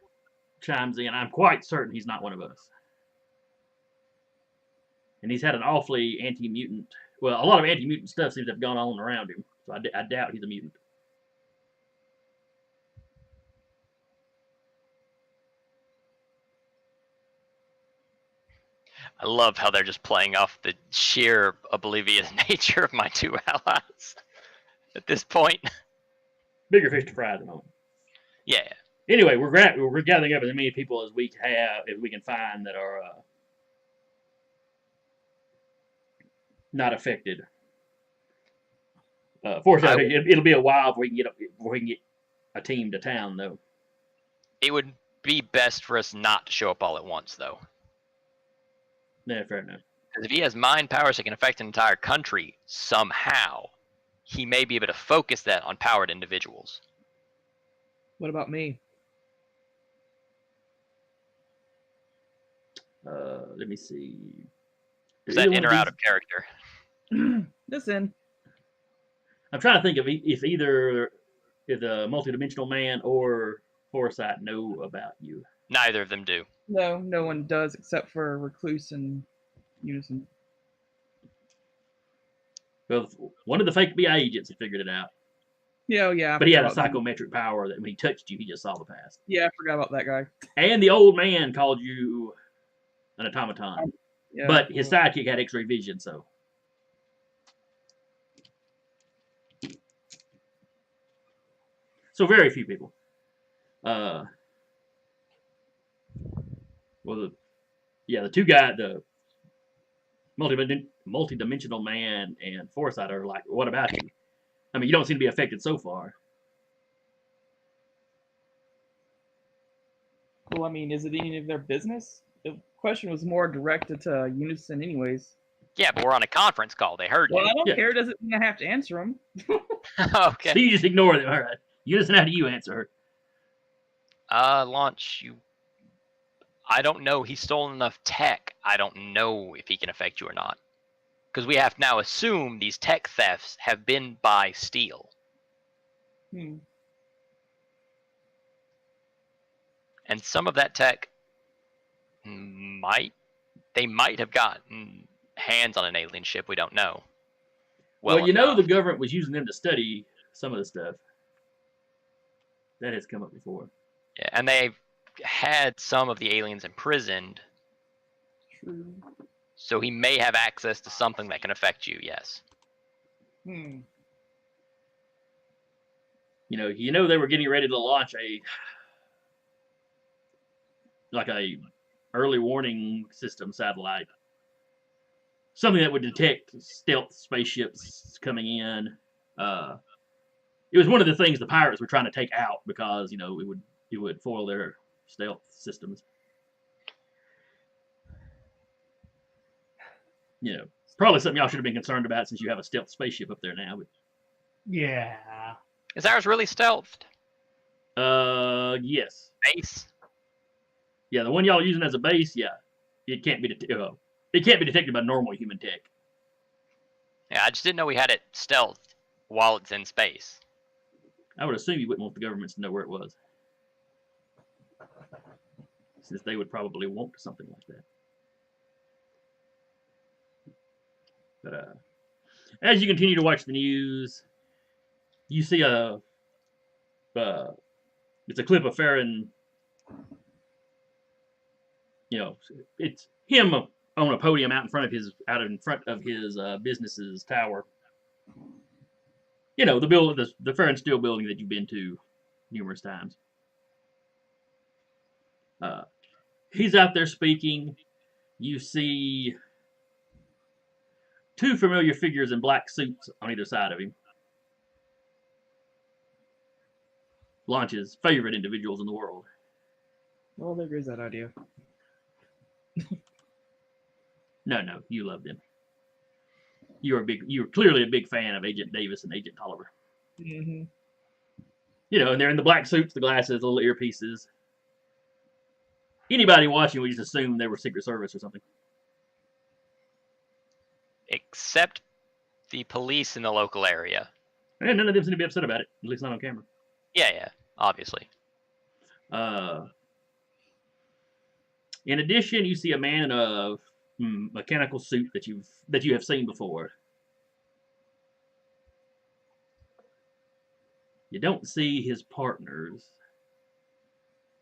chimes in. I'm quite certain he's not one of us. And he's had an awfully anti-mutant... Well, a lot of anti-mutant stuff seems to have gone on around him. So I doubt he's a mutant. I love how they're just playing off the sheer oblivious nature of my two allies at this point. Bigger fish to fry at the moment. Yeah. Anyway, we're gathering up as many people as we can find that are not affected. Fortunately, it'll be a while before we can get a team to town, though. It would be best for us not to show up all at once, though. Yeah, fair enough. Because if he has mind powers that can affect an entire country somehow, he may be able to focus that on powered individuals. What about me? Let me see. Is that in or out of character? Listen. I'm trying to think of if either the multidimensional man or Foresight know about you. Neither of them do. No, no one does except for Recluse and Unison. Well, one of the fake BI agents had figured it out. Yeah, yeah. But he had a psychometric power that when he touched you, he just saw the past. Yeah, I forgot about that guy. And the old man called you an automaton. Yeah. But his sidekick had X-ray vision, so. So very few people. Well, the two guys, the multi-dimensional man and Foresight are like, what about you? I mean, you don't seem to be affected so far. Well, I mean, is it any of their business? The question was more directed to U.N.I.S.O.N. anyways. Yeah, but we're on a conference call. They heard Well, you. I don't Yeah. care. It doesn't mean I have to answer them. Okay. So you just ignore them. All right. You listen. How do you answer her? Launch, I don't know. He's stolen enough tech. I don't know if he can affect you or not. Because we have now assumed these tech thefts have been by steal. Hmm. And some of that tech might have gotten hands on an alien ship. We don't know. Well, you know enough. the government was using them to study some of the stuff. That has come up before. Yeah, and they've had some of the aliens imprisoned. True. So he may have access to something that can affect you, yes. Hmm. You know they were getting ready to launch a early warning system satellite. Something that would detect stealth spaceships coming in. It was one of the things the pirates were trying to take out because, it would foil their stealth systems. Probably something y'all should have been concerned about since you have a stealth spaceship up there now. But, Yeah. Is ours really stealthed? yes. Base? Yeah, the one y'all are using as a base, yeah. It can't be detected by normal human tech. Yeah, I just didn't know we had it stealthed while it's in space. I would assume you wouldn't want the governments to know where it was. Since they would probably want something like that. But as you continue to watch the news, you see it's a clip of Farron. It's him on a podium out in front of his business's tower. The Farron Steel building that you've been to numerous times. He's out there speaking. You see two familiar figures in black suits on either side of him. Launch's favorite individuals in the world. Well, there goes that idea. No, you loved him. You're clearly a big fan of Agent Davis and Agent Tolliver. Mm-hmm. And they're in the black suits, the glasses, little earpieces. Anybody watching would just assume they were Secret Service or something. Except the police in the local area. And none of them seem to be upset about it, at least not on camera. Yeah, obviously. In addition, you see a man in a mechanical suit that you have seen before. You don't see his partners.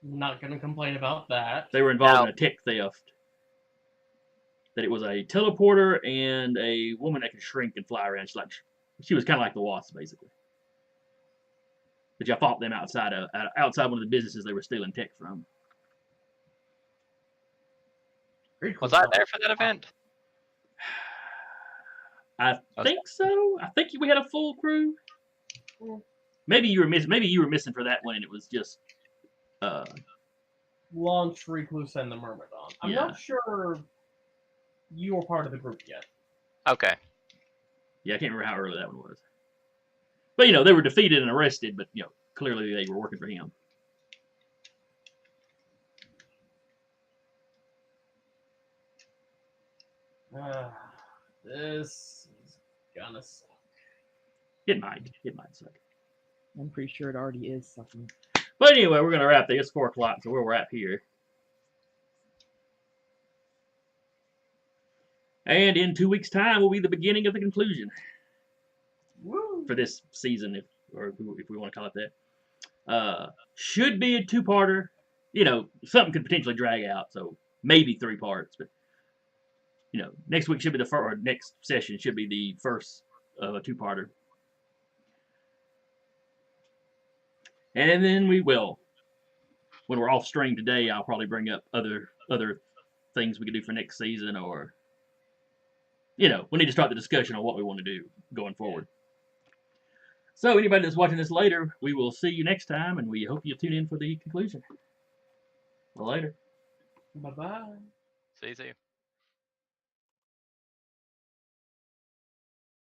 Not gonna complain about that. They were involved in a tech theft. That it was a teleporter and a woman that could shrink and fly around. She was kind of like the Wasp, basically. But y'all fought them outside one of the businesses they were stealing tech from. Was I there for that event? I think so. I think we had a full crew. Maybe you were missing for that one, and it was just. Launch, Recluse, and the Myrmidon. I'm Yeah. not sure you were part of the group yet. Okay. Yeah, I can't remember how early that one was. But they were defeated and arrested, but clearly they were working for him. This is gonna suck. It might suck. I'm pretty sure it already is sucking. But anyway, we're gonna wrap this. It's 4 o'clock, so where we're at here. And in 2 weeks' time will be the beginning of the conclusion. Woo! For this season, if we want to call it that. Should be a 2-parter. Something could potentially drag out, so maybe 3 parts. But next week should be next session should be the first of a 2-parter. And then we will, when we're off stream today, I'll probably bring up other things we could do for next season, or we need to start the discussion on what we want to do going forward. So anybody that's watching this later, we will see you next time, and we hope you tune in for the conclusion. Later. Bye bye. See you.